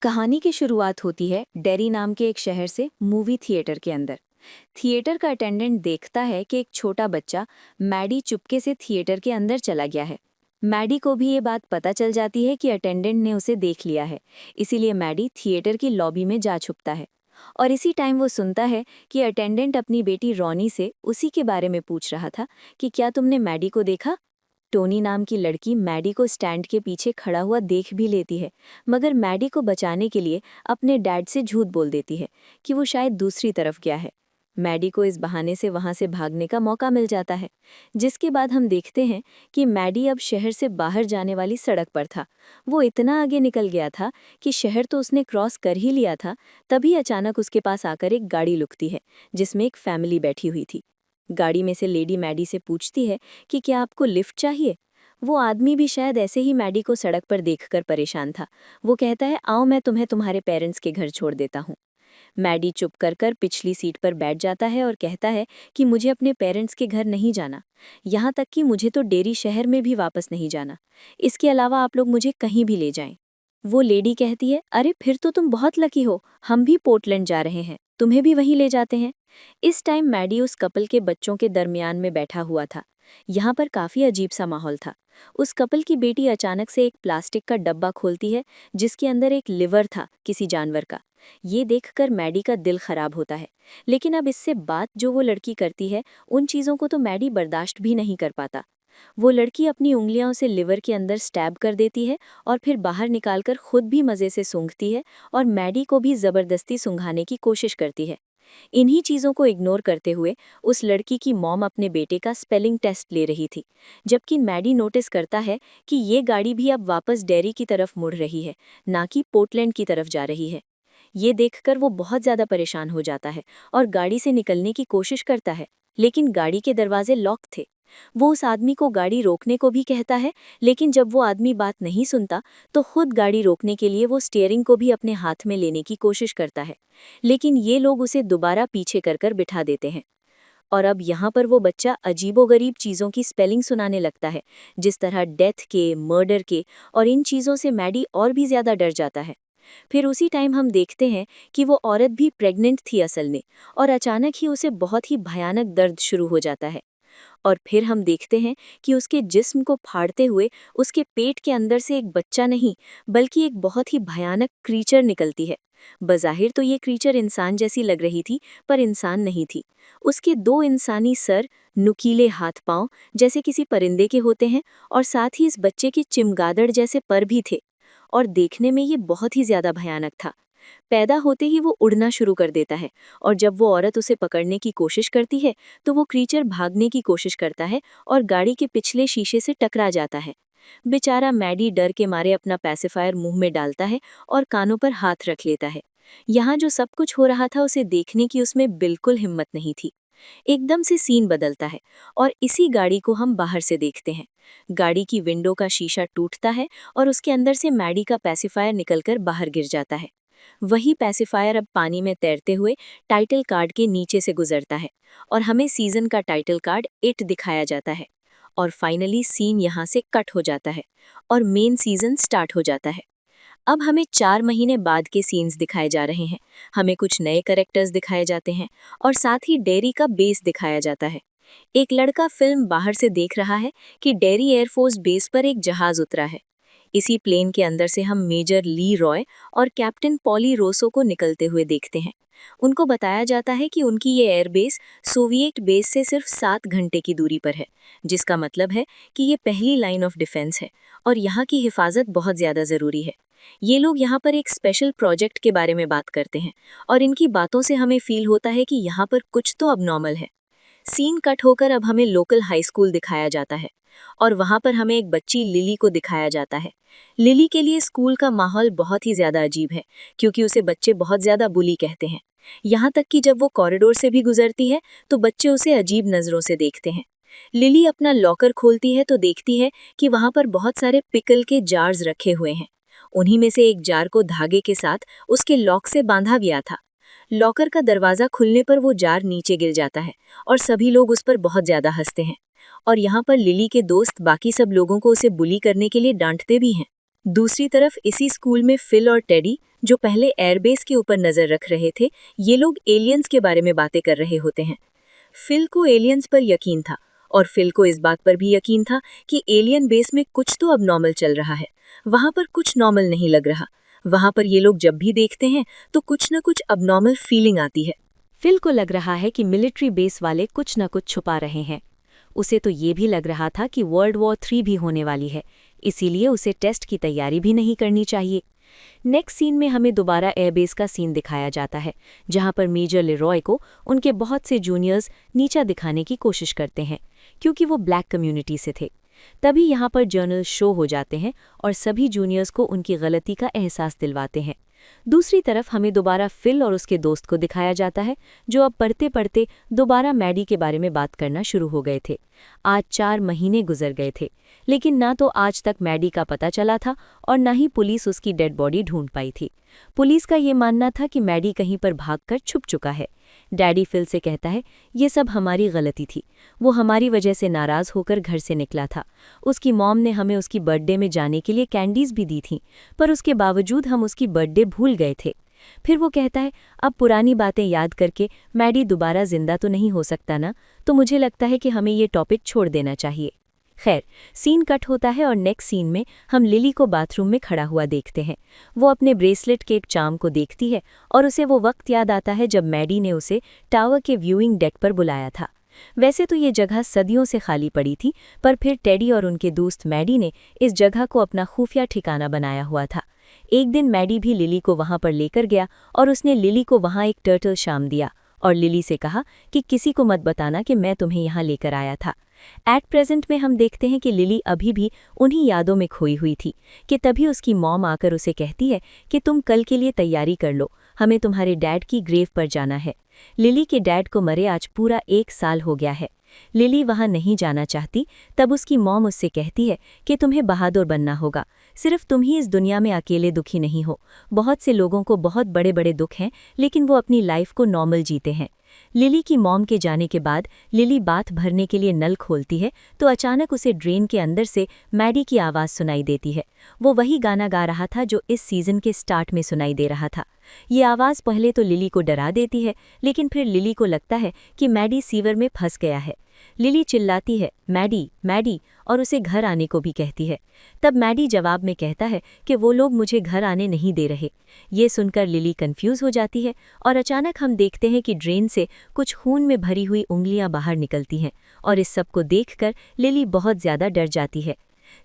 कहानी की शुरुआत होती है डेरी नाम के एक शहर से मूवी थिएटर के अंदर। थिएटर का अटेंडेंट देखता है कि एक छोटा बच्चा मैडी चुपके से थिएटर के अंदर चला गया है। मैडी को भी ये बात पता चल जाती है कि अटेंडेंट ने उसे देख लिया है, इसीलिए मैडी थिएटर की लॉबी में जा छुपता है। और इसी टाइम वो सुनता है कि अटेंडेंट अपनी बेटी रॉनी से उसी के बारे में पूछ रहा था कि क्या तुमने मैडी को देखा। टोनी नाम की लड़की मैडी को स्टैंड के पीछे खड़ा हुआ देख भी लेती है, मगर मैडी को बचाने के लिए अपने डैड से झूठ बोल देती है कि वो शायद दूसरी तरफ गया है। मैडी को इस बहाने से वहां से भागने का मौका मिल जाता है, जिसके बाद हम देखते हैं कि मैडी अब शहर से बाहर जाने वाली सड़क पर था। वो इतना आगे निकल गया था कि शहर तो उसने क्रॉस कर ही लिया था, तभी अचानक उसके पास आकर एक गाड़ी रुकती है जिसमें एक फैमिली बैठी हुई थी। गाड़ी में से लेडी मैडी से पूछती है कि क्या आपको लिफ्ट चाहिए। वो आदमी भी शायद ऐसे ही मैडी को सड़क पर देखकर परेशान था। वो कहता है, आओ मैं तुम्हें तुम्हारे पेरेंट्स के घर छोड़ देता हूँ। मैडी चुप कर पिछली सीट पर बैठ जाता है और कहता है कि मुझे अपने पेरेंट्स के घर नहीं जाना, यहाँ तक कि मुझे तो डेरी शहर में भी वापस नहीं जाना। इसके अलावा आप लोग मुझे कहीं भी ले जाएं। वो लेडी कहती है, अरे फिर तो तुम बहुत लकी हो, हम भी पोर्टलैंड जा रहे हैं, तुम्हें भी वहीं ले जाते हैं। इस टाइम मैडी उस कपल के बच्चों के दरमियान में बैठा हुआ था। यहाँ पर काफी अजीब सा माहौल था। उस कपल की बेटी अचानक से एक प्लास्टिक का डब्बा खोलती है जिसके अंदर एक लिवर था किसी जानवर का। ये देखकर मैडी का दिल खराब होता है, लेकिन अब इससे बात जो वो लड़की करती है उन चीज़ों को तो मैडी बर्दाश्त भी नहीं कर पाता। वो लड़की अपनी उंगलियों से लिवर के अंदर स्टैब कर देती है और फिर बाहर निकालकर खुद भी मज़े से सूंघती है और मैडी को भी ज़बरदस्ती सूंघाने की कोशिश करती है। इन्हीं चीज़ों को इग्नोर करते हुए उस लड़की की मॉम अपने बेटे का स्पेलिंग टेस्ट ले रही थी, जबकि मैडी नोटिस करता है कि ये गाड़ी भी अब वापस डेयरी की तरफ मुड़ रही है, ना कि पोर्टलैंड की तरफ जा रही है। ये देखकर वो बहुत ज़्यादा परेशान हो जाता है और गाड़ी से निकलने की कोशिश करता है, लेकिन गाड़ी के दरवाजे लॉक थे। वो उस आदमी को गाड़ी रोकने को भी कहता है, लेकिन जब वो आदमी बात नहीं सुनता तो खुद गाड़ी रोकने के लिए वो स्टीयरिंग को भी अपने हाथ में लेने की कोशिश करता है, लेकिन ये लोग उसे दोबारा पीछे कर बिठा देते हैं। और अब यहाँ पर वो बच्चा अजीबोगरीब चीज़ों की स्पेलिंग सुनाने लगता है, जिस तरह डेथ के, मर्डर के, और इन चीज़ों से मैडी और भी ज़्यादा डर जाता है। फिर उसी टाइम हम देखते हैं कि वो औरत भी प्रेग्नेंट थी असल में, और अचानक ही उसे बहुत ही भयानक दर्द शुरू हो जाता है। और फिर हम देखते हैं कि उसके जिस्म को फाड़ते हुए उसके पेट के अंदर से एक बच्चा नहीं, बल्कि एक बहुत ही भयानक क्रीचर निकलती है। बज़ाहिर तो ये क्रीचर इंसान जैसी लग रही थी, पर इंसान नहीं थी। उसके दो इंसानी सर, नुकीले हाथ पांव जैसे किसी परिंदे के होते हैं, और साथ ही इस बच्चे के चिमगादड़ जैसे पर भी थे। और देखने में ये बहुत ही ज्यादा भयानक था। पैदा होते ही वो उड़ना शुरू कर देता है, और जब वो औरत उसे पकड़ने की कोशिश करती है तो वो क्रीचर भागने की कोशिश करता है और गाड़ी के पिछले शीशे से टकरा जाता है। बेचारा मैडी डर के मारे अपना पैसिफायर मुंह में डालता है और कानों पर हाथ रख लेता है। यहाँ जो सब कुछ हो रहा था उसे देखने की उसमें बिल्कुल हिम्मत नहीं थी। एकदम से सीन बदलता है और इसी गाड़ी को हम बाहर से देखते हैं। गाड़ी की विंडो का शीशा टूटता है और उसके अंदर से मैडी का पैसिफायर निकलकर बाहर गिर जाता है। वही पैसिफायर अब पानी में तैरते हुए टाइटल कार्ड के नीचे से गुजरता है और हमें सीजन का टाइटल कार्ड 8 दिखाया जाता है। और फाइनली सीन यहाँ से कट हो जाता है और मेन सीजन स्टार्ट हो जाता है। अब हमें 4 महीने बाद के सीन्स दिखाए जा रहे हैं। हमें कुछ नए कैरेक्टर्स दिखाए जाते हैं और साथ ही डेयरी का बेस दिखाया जाता है। एक लड़का फिल्म बाहर से देख रहा है कि डेयरी एयरफोर्स बेस पर एक जहाज उतरा है। इसी प्लेन के अंदर से हम मेजर ली रॉय और कैप्टन पॉली रोसो को निकलते हुए देखते हैं। उनको बताया जाता है कि उनकी ये एयरबेस सोवियत बेस से सिर्फ 7 घंटे की दूरी पर है, जिसका मतलब है कि ये पहली लाइन ऑफ डिफेंस है और यहाँ की हिफाजत बहुत ज़्यादा ज़रूरी है। ये लोग यहाँ पर एक स्पेशल प्रोजेक्ट के बारे में बात करते हैं और इनकी बातों से हमें फील होता है कि यहाँ पर कुछ तो अबनॉर्मल है। सीन कट होकर अब हमें लोकल हाई स्कूल दिखाया जाता है और वहाँ पर हमें एक बच्ची लिली को दिखाया जाता है। लिली के लिए स्कूल का माहौल बहुत ही ज़्यादा अजीब है, क्योंकि उसे बच्चे बहुत ज़्यादा बुली कहते हैं। यहाँ तक कि जब वो कॉरिडोर से भी गुजरती है तो बच्चे उसे अजीब नज़रों से देखते हैं। लिली अपना लॉकर खोलती है तो देखती है कि वहाँ पर बहुत सारे पिकल के जार्स रखे हुए हैं। उन्हीं में से एक जार को धागे के साथ उसके लॉक से बांधा गया था। लॉकर का दरवाज़ा खुलने पर वो जार नीचे गिर जाता है और सभी लोग उस पर बहुत ज़्यादा हंसते हैं। और यहाँ पर लिली के दोस्त बाकी सब लोगों को उसे बुली करने के लिए डांटते भी हैं। दूसरी तरफ इसी स्कूल में फिल और टेडी, जो पहले एयरबेस के ऊपर नजर रख रहे थे, ये लोग एलियंस के बारे में बातें कर रहे होते हैं। फिल को एलियंस पर यकीन था और फिल को इस बात पर भी यकीन था कि एलियन बेस में कुछ तो अब नॉर्मल चल रहा है। वहां पर कुछ नॉर्मल नहीं लग रहा। वहां पर ये लोग जब भी देखते हैं तो कुछ न कुछ अबनॉर्मल फीलिंग आती है। फिल को लग रहा है कि मिलिट्री बेस वाले कुछ न कुछ छुपा रहे हैं। उसे तो ये भी लग रहा था कि वर्ल्ड वॉर 3 भी होने वाली है, इसीलिए उसे टेस्ट की तैयारी भी नहीं करनी चाहिए। नेक्स्ट सीन में हमें दोबारा एयरबेस का सीन दिखाया जाता है, जहां पर मेजर लेरॉय को उनके बहुत से जूनियर्स नीचा दिखाने की कोशिश करते हैं, क्योंकि वो ब्लैक कम्युनिटी से थे। तभी यहाँ पर जर्नल शो हो जाते हैं और सभी जूनियर्स को उनकी गलती का एहसास दिलवाते हैं। दूसरी तरफ हमें दोबारा फिल और उसके दोस्त को दिखाया जाता है, जो अब पढ़ते पढ़ते दोबारा मैडी के बारे में बात करना शुरू हो गए थे। आज 4 महीने गुजर गए थे, लेकिन ना तो आज तक मैडी का पता चला था और न ही पुलिस उसकी डेड बॉडी ढूंढ पाई थी। पुलिस का ये मानना था कि मैडी कहीं पर भागकर छुप चुका है। डैडी फिल से कहता है, ये सब हमारी गलती थी। वो हमारी वजह से नाराज होकर घर से निकला था। उसकी मॉम ने हमें उसकी बर्थडे में जाने के लिए कैंडीज भी दी थीं, पर उसके बावजूद हम उसकी बर्थडे भूल गए थे। फिर वो कहता है, अब पुरानी बातें याद करके मैडी दोबारा जिंदा तो नहीं हो सकता ना, तो मुझे लगता है कि हमें ये टॉपिक छोड़ देना चाहिए। खैर, सीन कट होता है और नेक्स्ट सीन में हम लिली को बाथरूम में खड़ा हुआ देखते हैं। वो अपने ब्रेसलेट के एक चार्म को देखती है और उसे वो वक्त याद आता है जब मैडी ने उसे टावर के व्यूइंग डेक पर बुलाया था। वैसे तो ये जगह सदियों से खाली पड़ी थी, पर फिर टेडी और उनके दोस्त मैडी ने इस जगह को अपना खुफिया ठिकाना बनाया हुआ था। एक दिन मैडी भी लिली को वहां पर लेकर गया और उसने लिली को वहां एक टर्टल शाम दिया और लिली से कहा कि किसी को मत बताना कि मैं तुम्हें यहाँ लेकर आया था। एट प्रेजेंट में हम देखते हैं कि लिली अभी भी उन्हीं यादों में खोई हुई थी कि तभी उसकी मॉम आकर उसे कहती है कि तुम कल के लिए तैयारी कर लो, हमें तुम्हारे डैड की ग्रेव पर जाना है। लिली के डैड को मरे आज पूरा 1 साल हो गया है। लिली वहां नहीं जाना चाहती, तब उसकी मॉम उससे कहती है कि तुम्हें बहादुर बनना होगा। सिर्फ तुम ही इस दुनिया में अकेले दुखी नहीं हो, बहुत से लोगों को बहुत बड़े बड़े दुख हैं, लेकिन वो अपनी लाइफ को नॉर्मल जीते हैं। लिली की मॉम के जाने के बाद लिली बाथ भरने के लिए नल खोलती है तो अचानक उसे ड्रेन के अंदर से मैडी की आवाज़ सुनाई देती है। वो वही गाना गा रहा था जो इस सीज़न के स्टार्ट में सुनाई दे रहा था। ये आवाज़ पहले तो लिली को डरा देती है, लेकिन फिर लिली को लगता है कि मैडी सीवर में फंस गया है। लिली चिल्लाती है, मैडी मैडी, और उसे घर आने को भी कहती है। तब मैडी जवाब में कहता है कि वो लोग मुझे घर आने नहीं दे रहे। ये सुनकर लिली कंफ्यूज हो जाती है और अचानक हम देखते हैं कि ड्रेन से कुछ खून में भरी हुई उंगलियां बाहर निकलती हैं और इस सब को देखकर लिली बहुत ज़्यादा डर जाती है।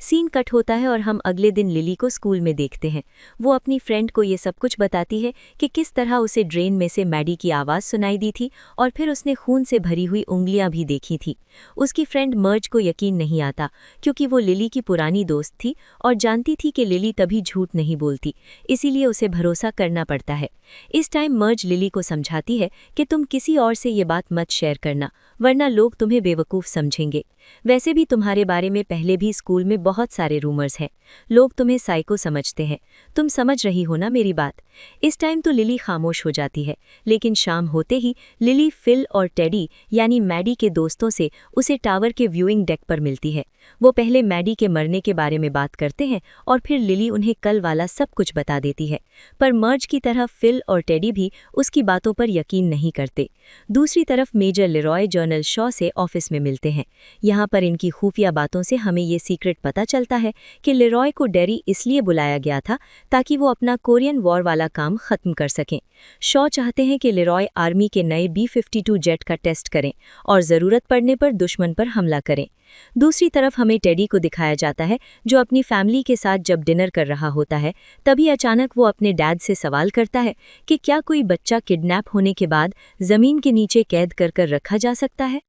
सीन कट होता है और हम अगले दिन लिली को स्कूल में देखते हैं। वो अपनी फ्रेंड को ये सब कुछ बताती है कि किस तरह उसे ड्रेन में से मैडी की आवाज़ सुनाई दी थी और फिर उसने खून से भरी हुई उंगलियां भी देखी थी। उसकी फ्रेंड मर्ज को यकीन नहीं आता, क्योंकि वो लिली की पुरानी दोस्त थी और जानती थी कि लिली तभी झूठ नहीं बोलती, इसीलिए उसे भरोसा करना पड़ता है। इस टाइम मर्ज लिली को समझाती है कि तुम किसी और से ये बात मत शेयर करना, वरना लोग तुम्हें बेवकूफ़ समझेंगे। वैसे भी तुम्हारे बारे में पहले भी स्कूल में बहुत सारे रूमर्स हैं, लोग तुम्हें साइको समझते हैं। तुम समझ रही हो ना मेरी बात। इस टाइम तो लिली खामोश हो जाती है, लेकिन शाम होते ही लिली फिल और टेडी यानी मैडी के दोस्तों से उसे टावर के व्यूइंग डेक पर मिलती है। वो पहले मैडी के मरने के बारे में बात करते हैं और फिर लिली उन्हें कल वाला सब कुछ बता देती है, पर मर्ज की तरह फिल और टेडी भी उसकी बातों पर यकीन नहीं करते। दूसरी तरफ मेजर लेरॉय जर्नल शॉ से ऑफिस में मिलते हैं। यहाँ पर इनकी खुफिया बातों से हमें ये सीक्रेट पता चलता है कि लेरॉय को डेरी इसलिए बुलाया गया था ताकि वो अपना कोरियन वॉर वाला काम खत्म कर सकें। शॉ चाहते हैं कि लेरॉय आर्मी के नए B-52 जेट का टेस्ट करें और ज़रूरत पड़ने पर दुश्मन पर हमला करें। दूसरी तरफ हमें टेडी को दिखाया जाता है, जो अपनी फैमिली के साथ जब डिनर कर रहा होता है, तभी अचानक वो अपने डैड से सवाल करता है कि क्या कोई बच्चा किडनैप होने के बाद ज़मीन के नीचे कैद कर रखा जा सकता है।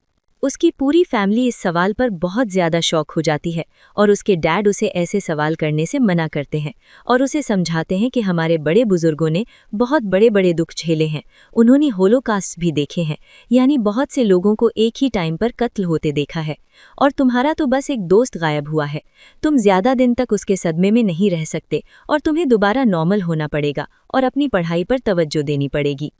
उसकी पूरी फैमिली इस सवाल पर बहुत ज़्यादा शॉक हो जाती है और उसके डैड उसे ऐसे सवाल करने से मना करते हैं और उसे समझाते हैं कि हमारे बड़े बुजुर्गों ने बहुत बड़े बड़े दुख झेले हैं, उन्होंने होलोकास्ट भी देखे हैं, यानी बहुत से लोगों को एक ही टाइम पर कत्ल होते देखा है। और तुम्हारा तो बस एक दोस्त गायब हुआ है। तुम ज्यादा दिन तक उसके सदमे में नहीं रह सकते और तुम्हें दोबारा नॉर्मल होना पड़ेगा और अपनी पढ़ाई पर तवज्जो देनी पड़ेगी।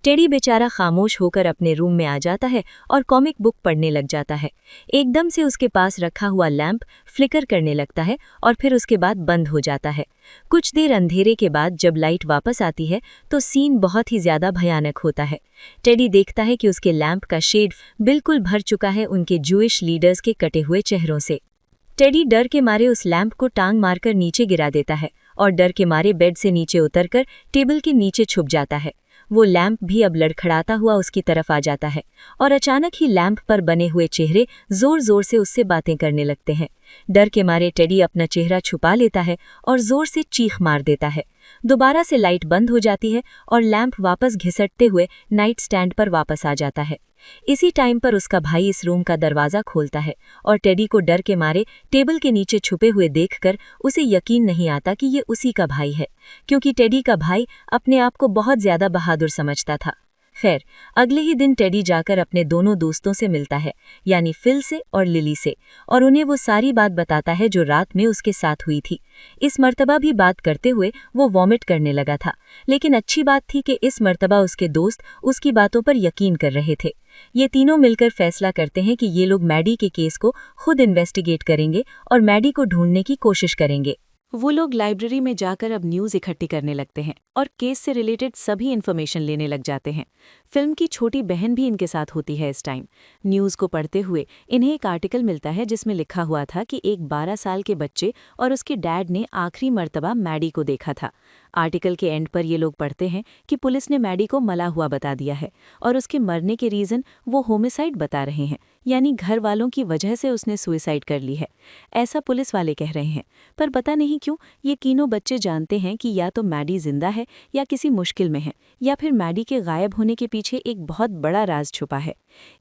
टेडी बेचारा खामोश होकर अपने रूम में आ जाता है और कॉमिक बुक पढ़ने लग जाता है। एकदम से उसके पास रखा हुआ लैंप फ्लिकर करने लगता है और फिर उसके बाद बंद हो जाता है। कुछ देर अंधेरे के बाद जब लाइट वापस आती है तो सीन बहुत ही ज्यादा भयानक होता है। टेडी देखता है कि उसके लैंप का शेड बिल्कुल भर चुका है उनके जूइश लीडर्स के कटे हुए चेहरों से। टेडी डर के मारे उस लैंप को टांग मारकर नीचे गिरा देता है और डर के मारे बेड से नीचे उतरकर टेबल के नीचे छुप जाता है। वो लैंप भी अब लड़खड़ाता हुआ उसकी तरफ आ जाता है और अचानक ही लैंप पर बने हुए चेहरे जोर जोर से उससे बातें करने लगते हैं। डर के मारे टेडी अपना चेहरा छुपा लेता है और जोर से चीख मार देता है। दोबारा से लाइट बंद हो जाती है और लैंप वापस घिसटते हुए नाइट स्टैंड पर वापस आ जाता है। इसी टाइम पर उसका भाई इस रूम का दरवाज़ा खोलता है और टेडी को डर के मारे टेबल के नीचे छुपे हुए देखकर उसे यकीन नहीं आता कि ये उसी का भाई है, क्योंकि टेडी का भाई अपने आप को बहुत ज़्यादा बहादुर समझता था। खैर, अगले ही दिन टेडी जाकर अपने दोनों दोस्तों से मिलता है, यानी फिल से और लिली से, और उन्हें वो सारी बात बताता है जो रात में उसके साथ हुई थी। इस मर्तबा भी बात करते हुए वो वॉमिट करने लगा था, लेकिन अच्छी बात थी कि इस मर्तबा उसके दोस्त उसकी बातों पर यकीन कर रहे थे। ये तीनों मिलकर फैसला करते हैं कि ये लोग मैडी के केस को खुद इन्वेस्टिगेट करेंगे और मैडी को ढूंढने की कोशिश करेंगे। वो लोग लाइब्रेरी में जाकर अब न्यूज़ इकट्ठी करने लगते हैं और केस से रिलेटेड सभी इन्फॉर्मेशन लेने लग जाते हैं। फिल्म की छोटी बहन भी इनके साथ होती है इस टाइम। न्यूज़ को पढ़ते हुए इन्हें एक आर्टिकल मिलता है जिसमें लिखा हुआ था कि एक 12 साल के बच्चे और उसके डैड ने आखिरी मर्तबा मैडी को देखा था। आर्टिकल के एंड पर ये लोग पढ़ते हैं कि पुलिस ने मैडी को मरा हुआ बता दिया है और उसके मरने के रीज़न वो होमिसाइड बता रहे हैं, यानी घर वालों की वजह से उसने सुसाइड कर ली है, ऐसा पुलिस वाले कह रहे हैं। पर पता नहीं क्यों ये तीनों बच्चे जानते हैं कि या तो मैडी जिंदा है या किसी मुश्किल में है, या फिर मैडी के गायब होने के पीछे एक बहुत बड़ा राज छुपा है।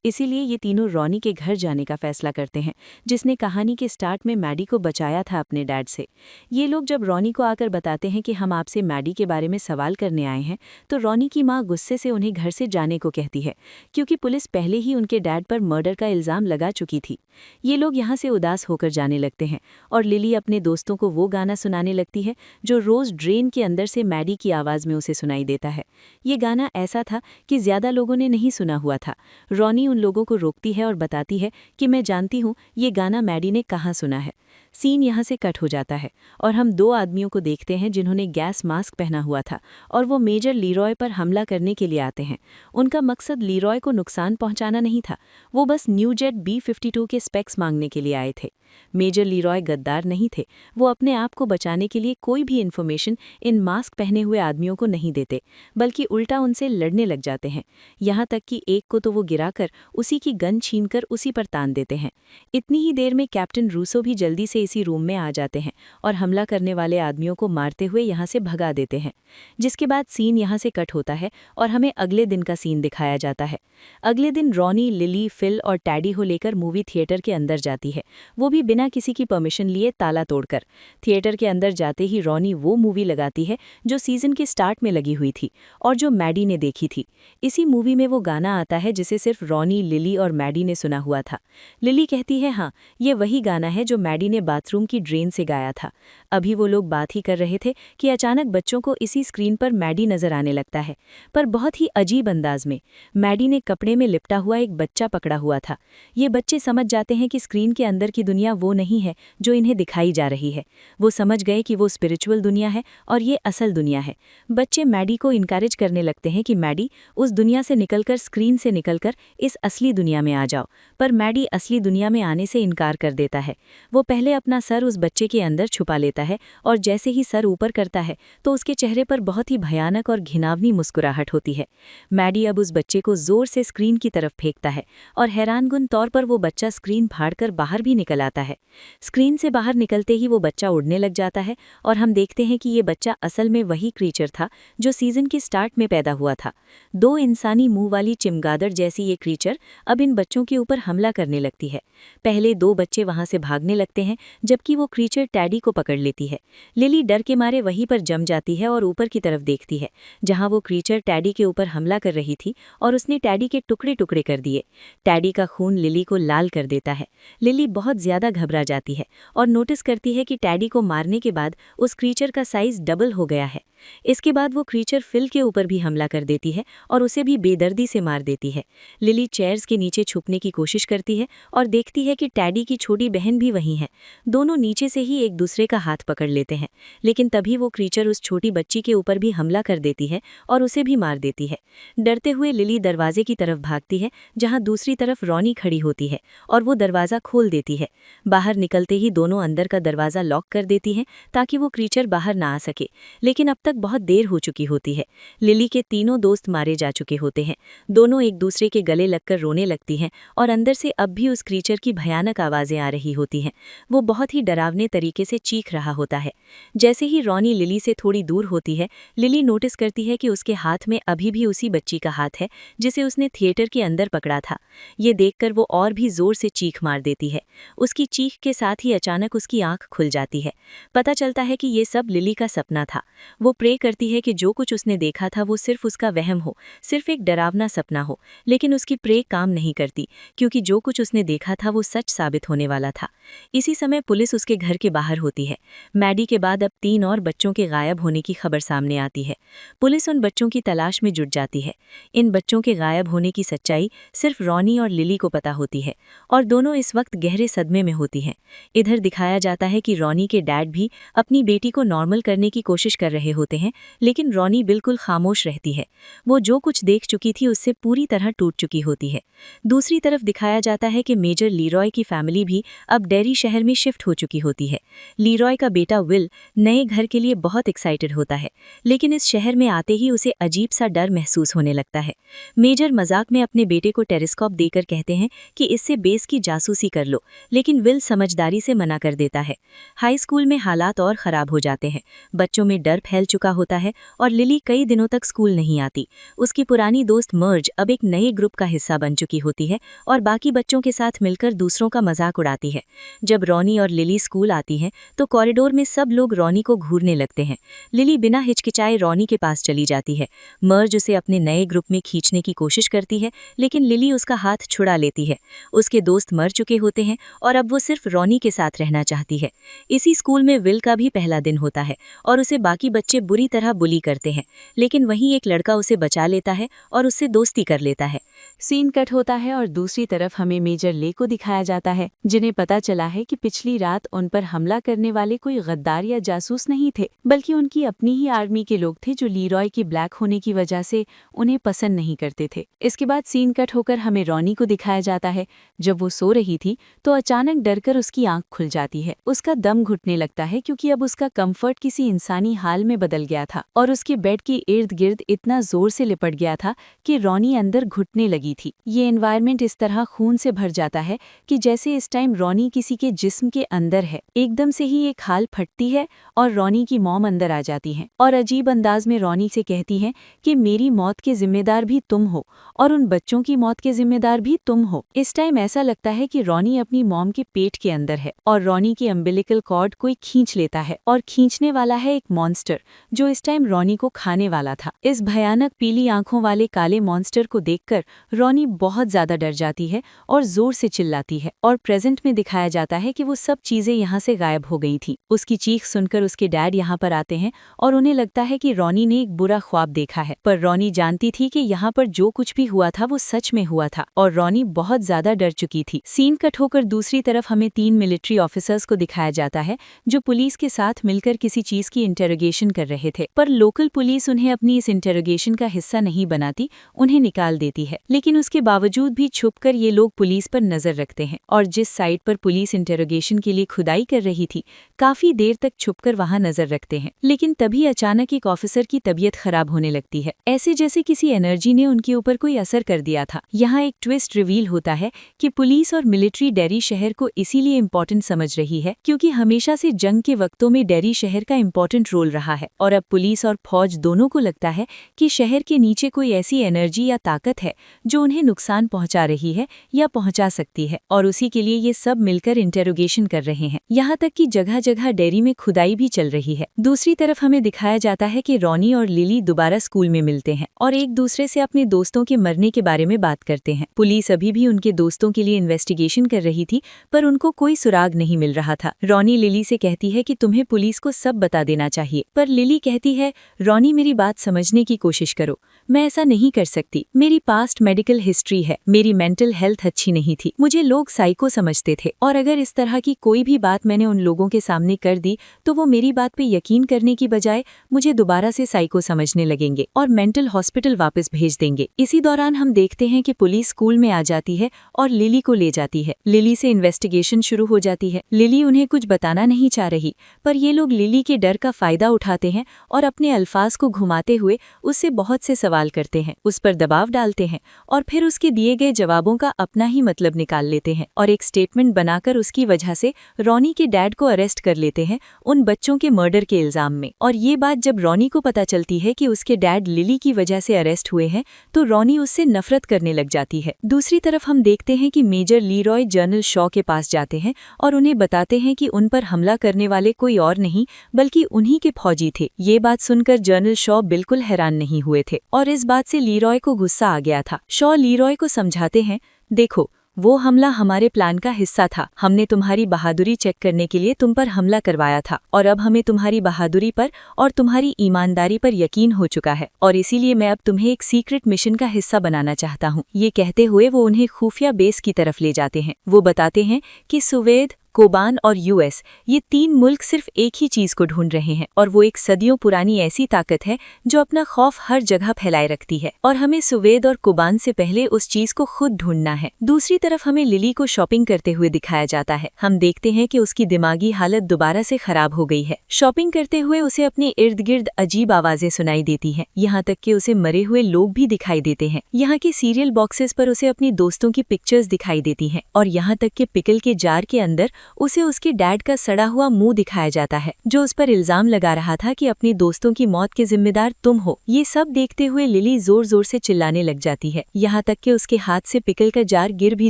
इसीलिए ये तीनों रॉनी के घर जाने का फैसला करते हैं, जिसने कहानी के स्टार्ट में मैडी को बचाया था अपने डैड से। ये लोग जब रॉनी को आकर बताते हैं कि हम आपसे मैडी के बारे में सवाल करने आए हैं, तो रॉनी की माँ गुस्से से उन्हें घर से जाने को कहती है, क्योंकि पुलिस पहले ही उनके डैड पर मर्डर का इल्ज़ाम लगा चुकी थी। ये लोग यहाँ से उदास होकर जाने लगते हैं और लिली अपने दोस्तों को वो गाना सुनाने लगती है जो रोज़ ड्रेन के अंदर से मैडी की आवाज़ में उसे सुनाई देता है। ये गाना ऐसा था कि ज़्यादा लोगों ने नहीं सुना हुआ था। रॉनी उन लोगों को रोकती है और बताती है कि मैं जानती हूँ ये गाना मैडी ने कहाँ सुना है। सीन यहाँ से कट हो जाता है और हम दो आदमियों को देखते हैं जिन्होंने गैस मास्क पहना हुआ था और वो मेजर लीरॉय पर हमला करने के लिए आते हैं। उनका मकसद लीरॉय को नुकसान पहुंचाना नहीं था, वो बस न्यू जेट B-52 के स्पेक्स मांगने के लिए आए थे। मेजर लीरॉय गद्दार नहीं थे, वो अपने आप को बचाने के लिए कोई भी इन्फॉर्मेशन इन मास्क पहने हुए आदमियों को नहीं देते, बल्कि उल्टा उनसे लड़ने लग जाते हैं। यहाँ तक कि एक को तो वो गिराकर उसी की गन छीनकर उसी पर तान देते हैं। इतनी ही देर में कैप्टन रूसो भी जल्दी से इसी रूम में आ जाते हैं और हमला करने वाले आदमियों को मारते हुए यहाँ से भगा देते हैं। जिसके बाद सीन यहाँ से कट होता है और हमें अगले दिन का सीन दिखाया जाता है। अगले दिन रॉनी, लिली, फिल और टैडी को लेकर मूवी थिएटर के अंदर जाती है, वो भी बिना किसी की परमिशन लिए ताला तोड़कर। थिएटर के अंदर जाते ही रॉनी वो मूवी लगाती है जो सीजन के स्टार्ट में लगी हुई थी और जो मैडी ने देखी थी। इसी मूवी में वो गाना आता है जिसे सिर्फ रॉनी, लिली और मैडी ने सुना हुआ था। लिली कहती है, हाँ, ये वही गाना है जो मैडी ने बाथरूम की ड्रेन से गाया था। अभी वो लोग बात ही कर रहे थे कि अचानक बच्चों को इसी स्क्रीन पर मैडी नजर आने लगता है, पर बहुत ही अजीब अंदाज में। मैडी ने कपड़े में लिपटा हुआ एक बच्चा पकड़ा हुआ था। ये बच्चे समझ जाते हैं कि स्क्रीन के अंदर की दुनिया वो नहीं है जो इन्हें दिखाई जा रही है। वो समझ गए कि वो स्पिरिचुअल दुनिया है और ये असल दुनिया है। बच्चे मैडी को इनकरेज करने लगते हैं कि मैडी, उस दुनिया से निकलकर, स्क्रीन से निकलकर इस असली दुनिया में आ जाओ, पर मैडी असली दुनिया में आने से इनकार कर देता है। वो पहले अपना सर उस बच्चे के अंदर छुपा लेता है और जैसे ही सर ऊपर करता है तो उसके चेहरे पर बहुत ही भयानक और घिनौनी मुस्कुराहट होती है। मैडी अब उस बच्चे को जोर से स्क्रीन की तरफ फेंकता है और हैरानकुन तौर पर वो बच्चा स्क्रीन फाड़कर बाहर भी निकल आता है। स्क्रीन से बाहर निकलते ही वो बच्चा उड़ने लग जाता है और हम देखते हैं कि ये बच्चा असल में वही क्रीचर था जो सीजन के स्टार्ट में पैदा हुआ था। दो इंसानी मुंह वाली चिमगादड़ जैसी ये क्रीचर अब इन बच्चों के ऊपर हमला करने लगती है। पहले दो बच्चे वहां से भागने लगते हैं, जबकि वो क्रीचर टैडी को पकड़ लेती है। लिली डर के मारे वहीं पर जम जाती है और ऊपर की तरफ देखती है, जहां वो क्रीचर टैडी के ऊपर हमला कर रही थी और उसने टैडी के टुकड़े टुकड़े कर दिए। टैडी का खून लिली को लाल कर देता है। लिली बहुत ज्यादा घबरा जाती है और नोटिस करती है कि टैडी को मारने के बाद उस क्रीचर का साइज डबल हो गया है। इसके बाद वो क्रीचर फिल के ऊपर भी हमला कर देती है और उसे भी बेदर्दी से मार देती है। लिली चेयर्स के नीचे छुपने की कोशिश करती है और देखती है कि टैडी की छोटी बहन भी वहीं है। दोनों नीचे से ही एक दूसरे का हाथ पकड़ लेते हैं, लेकिन तभी वो क्रीचर उस छोटी बच्ची के ऊपर भी हमला कर देती है और उसे भी मार देती है। डरते हुए लिली दरवाजे की तरफ भागती है, जहां दूसरी तरफ रॉनी खड़ी होती है और वो दरवाज़ा खोल देती है। बाहर निकलते ही दोनों अंदर का दरवाज़ा लॉक कर देती हैं ताकि वो क्रीचर बाहर ना आ सके, लेकिन अब तक बहुत देर हो चुकी होती है। लिली के तीनों दोस्त मारे जा चुके होते हैं। दोनों एक दूसरे के गले लगकर रोने लगती हैं और अंदर से अब भी उस क्रीचर की भयानक आवाज़ें आ रही होती हैं। वो बहुत ही डरावने तरीके से चीख रहा होता है। जैसे ही रॉनी लिली से थोड़ी दूर होती है, लिली नोटिस करती है कि उसके हाथ में अभी भी उसी बच्ची का हाथ है जिसे उसने थिएटर के अंदर पकड़ा था। ये देखकर वो और भी जोर से चीख मार देती है। उसकी चीख के साथ ही अचानक उसकी आंख खुल जाती है। पता चलता है कि ये सब लिली का सपना था। वो प्रे करती है कि जो कुछ उसने देखा था वो सिर्फ उसका वहम हो, सिर्फ एक डरावना सपना हो, लेकिन उसकी प्रे काम नहीं करती, क्योंकि जो कुछ उसने देखा था वो सच साबित होने वाला था। इसी समय पुलिस उसके घर के बाहर होती है। मैडी के बाद अब 3 और बच्चों के गायब होने की खबर सामने आती है। पुलिस उन बच्चों की तलाश में जुट जाती है। इन बच्चों के गायब होने की सच्चाई सिर्फ रॉनी और लिली को पता होती है और दोनों इस वक्त गहरे सदमे में होती हैं। इधर दिखाया जाता है कि रॉनी के डैड भी अपनी बेटी को नॉर्मल करने की कोशिश कर रहे होते हैं, लेकिन रॉनी बिल्कुल खामोश रहती है। वो जो कुछ देख चुकी थी उससे पूरी तरह टूट चुकी होती है। दूसरी तरफ दिखाया जाता है कि मेजर लीरॉय की फैमिली भी अब डेरी शहर में शिफ्ट हो चुकी होती है। लीरॉय का बेटा विल नए घर के लिए बहुत एक्साइटेड होता है, लेकिन इस शहर में आते ही उसे अजीब सा डर महसूस होने लगता है। मेजर मजाक में अपने बेटे को टेलीस्कोप देकर कहते हैं कि इससे बेस की जासूसी कर लो, लेकिन विल समझदारी से मना कर देता है। हाई स्कूल में हालात और खराब हो जाते हैं। बच्चों में डर फैल चुका होता है और लिली कई दिनों तक स्कूल नहीं आती। उसकी पुरानी दोस्त मर्ज अब एक नए ग्रुप का हिस्सा बन चुकी होती है और बाकी बच्चों के साथ मिलकर दूसरों का मजाक उड़ाती है। जब रॉनी और लिली स्कूल आती हैं तो कॉरिडोर में सब लोग रॉनी को घूरने लगते हैं। लिली बिना हिचकिचाए रॉनी के पास चली जाती है। मर्ज उसे अपने नए ग्रुप में खींचने की कोशिश करती है, लेकिन लिली उसका हाथ छुड़ा लेती है। उसके दोस्त मर चुके होते हैं और अब वो सिर्फ रॉनी के साथ रहना चाहती है। इसी स्कूल में विल का भी पहला दिन होता है और उसे बाकी बच्चे बुरी तरह बुली करते हैं, लेकिन वहीं एक लड़का उसे बचा लेता है और उससे दोस्ती कर लेता है। सीन कट होता है और दूसरी तरफ हमें मेजर ले को दिखाया जाता है, जिन्हें पता चला है कि पिछली रात उन पर हमला करने वाले कोई गद्दार या जासूस नहीं थे, बल्कि उनकी अपनी ही आर्मी के लोग थे जो लीरॉय की ब्लैक होने की वजह से उन्हें पसंद नहीं करते थे। इसके बाद सीन कट होकर हमें रॉनी को दिखाया जाता है। जब वो सो रही थी तो अचानक डरकर उसकी आंख खुल जाती है। उसका दम घुटने लगता है क्योंकि अब उसका कंफर्ट किसी इंसानी हाल में बदल गया था और उसके बेड के इर्द गिर्द इतना जोर से लिपट गया था कि रॉनी अंदर घुटने लगी थी। ये एनवायरनमेंट इस तरह खून से भर जाता है कि जैसे इस टाइम रॉनी किसी के जिस्म के अंदर है। एकदम से ही एक खाल फटती है और रॉनी की मॉम अंदर आ जाती हैं और अजीब अंदाज में रॉनी से कहती हैं कि मेरी मौत के जिम्मेदार भी तुम हो और उन बच्चों की मौत के जिम्मेदार भी तुम हो। इस टाइम ऐसा लगता है कि रॉनी अपनी मॉम के पेट के अंदर है और रॉनी की अम्बिलिकल कॉर्ड कोई खींच लेता है और खींचने वाला है एक मॉन्स्टर जो इस टाइम रॉनी को खाने वाला था। इस भयानक पीली आंखों वाले काले मॉन्स्टर को देखकर रॉनी बहुत ज्यादा डर जाती है और जोर से चिल्लाती है और प्रेजेंट में दिखाया जाता है कि वो सब चीजें यहाँ से गायब हो गई थी। उसकी चीख सुनकर उसके डैड यहाँ पर आते हैं और उन्हें लगता है कि रॉनी ने एक बुरा ख्वाब देखा है, पर रॉनी जानती थी कि यहाँ पर जो कुछ भी हुआ था वो सच में हुआ था और रॉनी बहुत ज्यादा डर चुकी थी। सीन कट होकर दूसरी तरफ हमें 3 मिलिट्री ऑफिसर्स को दिखाया जाता है जो पुलिस के साथ मिलकर किसी चीज की इंटेरोगेशन कर रहे थे, पर लोकल पुलिस उन्हें अपनी इस इंटेरोगेशन का हिस्सा नहीं बनाती, उन्हें निकाल देती है। लेकिन उसके बावजूद भी छुपकर ये लोग पुलिस पर नजर रखते हैं और जिस साइट पर पुलिस इंटेरोगेशन के लिए खुदाई कर रही थी काफी देर तक छुपकर वहां नजर रखते हैं। लेकिन तभी अचानक एक ऑफिसर की तबीयत खराब होने लगती है, ऐसे जैसे किसी एनर्जी ने उनके ऊपर कोई असर कर दिया था। यहाँ एक ट्विस्ट रिवील होता है कि पुलिस और मिलिट्री डेरी शहर को इसीलिए इम्पोर्टेंट समझ रही है क्योंकि हमेशा से जंग के वक्तों में डेरी शहर का इम्पोर्टेंट रोल रहा है और और अब पुलिस और फौज दोनों को लगता है कि शहर के नीचे कोई ऐसी एनर्जी या ताकत है जो उन्हें नुकसान पहुंचा रही है या पहुंचा सकती है, और उसी के लिए ये सब मिलकर इंटेरोगेशन कर रहे हैं। यहाँ तक कि जगह जगह डेयरी में खुदाई भी चल रही है। दूसरी तरफ हमें दिखाया जाता है कि रॉनी और लिली दोबारा स्कूल में मिलते हैं और एक दूसरे से अपने दोस्तों के मरने के बारे में बात करते हैं। पुलिस अभी भी उनके दोस्तों के लिए इन्वेस्टिगेशन कर रही थी, पर उनको कोई सुराग नहीं मिल रहा था। रॉनी लिली से कहती है कि तुम्हें पुलिस को सब बता देना चाहिए, पर लिली कहती है, रॉनी मेरी बात समझने की कोशिश करो, मैं ऐसा नहीं कर सकती। मेरी पास्ट मेडिकल हिस्ट्री है, मेरी मेंटल हेल्थ अच्छी नहीं थी, मुझे लोग साइको समझते थे, और अगर इस तरह की कोई भी बात मैंने उन लोगों के सामने कर दी तो वो मेरी बात पे यकीन करने की बजाय मुझे दोबारा से साइको समझने लगेंगे और मेंटल हॉस्पिटल वापस भेज देंगे। इसी दौरान हम देखते हैं कि पुलिस स्कूल में आ जाती है और लिली को ले जाती है। लिली से इन्वेस्टिगेशन शुरू हो जाती है। लिली उन्हें कुछ बताना नहीं चाह रही, पर ये लोग लिली के डर का फायदा उठाते हैं और अपने अल्फाज को घुमाते हुए उससे बहुत से सवाल करते हैं, उस पर दबाव डालते हैं और फिर उसके दिए गए जवाबों का अपना ही मतलब निकाल लेते हैं और एक स्टेटमेंट बनाकर उसकी वजह से रॉनी के डैड को अरेस्ट कर लेते हैं उन बच्चों के मर्डर के इल्जाम में। और ये बात जब रॉनी को पता चलती है कि उसके डैड लिली की वजह से अरेस्ट हुए हैं तो रॉनी उससे नफरत करने लग जाती है। दूसरी तरफ हम देखते हैं कि मेजर लीरॉय जनरल शॉ के पास जाते हैं और उन्हें बताते हैं कि उन पर हमला करने वाले कोई और नहीं बल्कि उन्हीं के फौजी थे। ये बात सुनकर जनरल शॉ बिल्कुल हैरान नहीं हुए थे और इस बात से लीरॉय को गुस्सा आ गया था। शॉ लीरॉय को समझाते हैं, देखो वो हमला हमारे प्लान का हिस्सा था, हमने तुम्हारी बहादुरी चेक करने के लिए तुम पर हमला करवाया था और अब हमें तुम्हारी बहादुरी पर और तुम्हारी ईमानदारी पर यकीन हो चुका है और इसीलिए मैं अब तुम्हें एक सीक्रेट मिशन का हिस्सा बनाना चाहता हूँ। ये कहते हुए वो उन्हें खुफिया बेस की तरफ ले जाते हैं। वो बताते हैं कि सुवेद, कोबान और यूएस, ये 3 मुल्क सिर्फ एक ही चीज को ढूंढ रहे हैं और वो एक सदियों पुरानी ऐसी ताकत है जो अपना खौफ हर जगह फैलाए रखती है और हमें सुवेद और कोबान से पहले उस चीज को खुद ढूंढना है। दूसरी तरफ हमें लिली को शॉपिंग करते हुए दिखाया जाता है। हम देखते हैं कि उसकी दिमागी हालत दोबारा से खराब हो गई है। शॉपिंग करते हुए उसे अपने इर्द गिर्द अजीब आवाजें सुनाई देती हैं, यहाँ तक कि उसे मरे हुए लोग भी दिखाई देते हैं। यहाँ के सीरियल बॉक्सेस पर उसे अपनी दोस्तों की पिक्चर्स दिखाई देती हैं और यहाँ तक कि पिकल के जार के अंदर उसे उसके डैड का सड़ा हुआ मुंह दिखाया जाता है जो उस पर इल्जाम लगा रहा था कि अपनी दोस्तों की मौत के जिम्मेदार तुम हो। ये सब देखते हुए लिली जोर जोर से चिल्लाने लग जाती है, यहाँ तक कि उसके हाथ से पिकल का जार गिर भी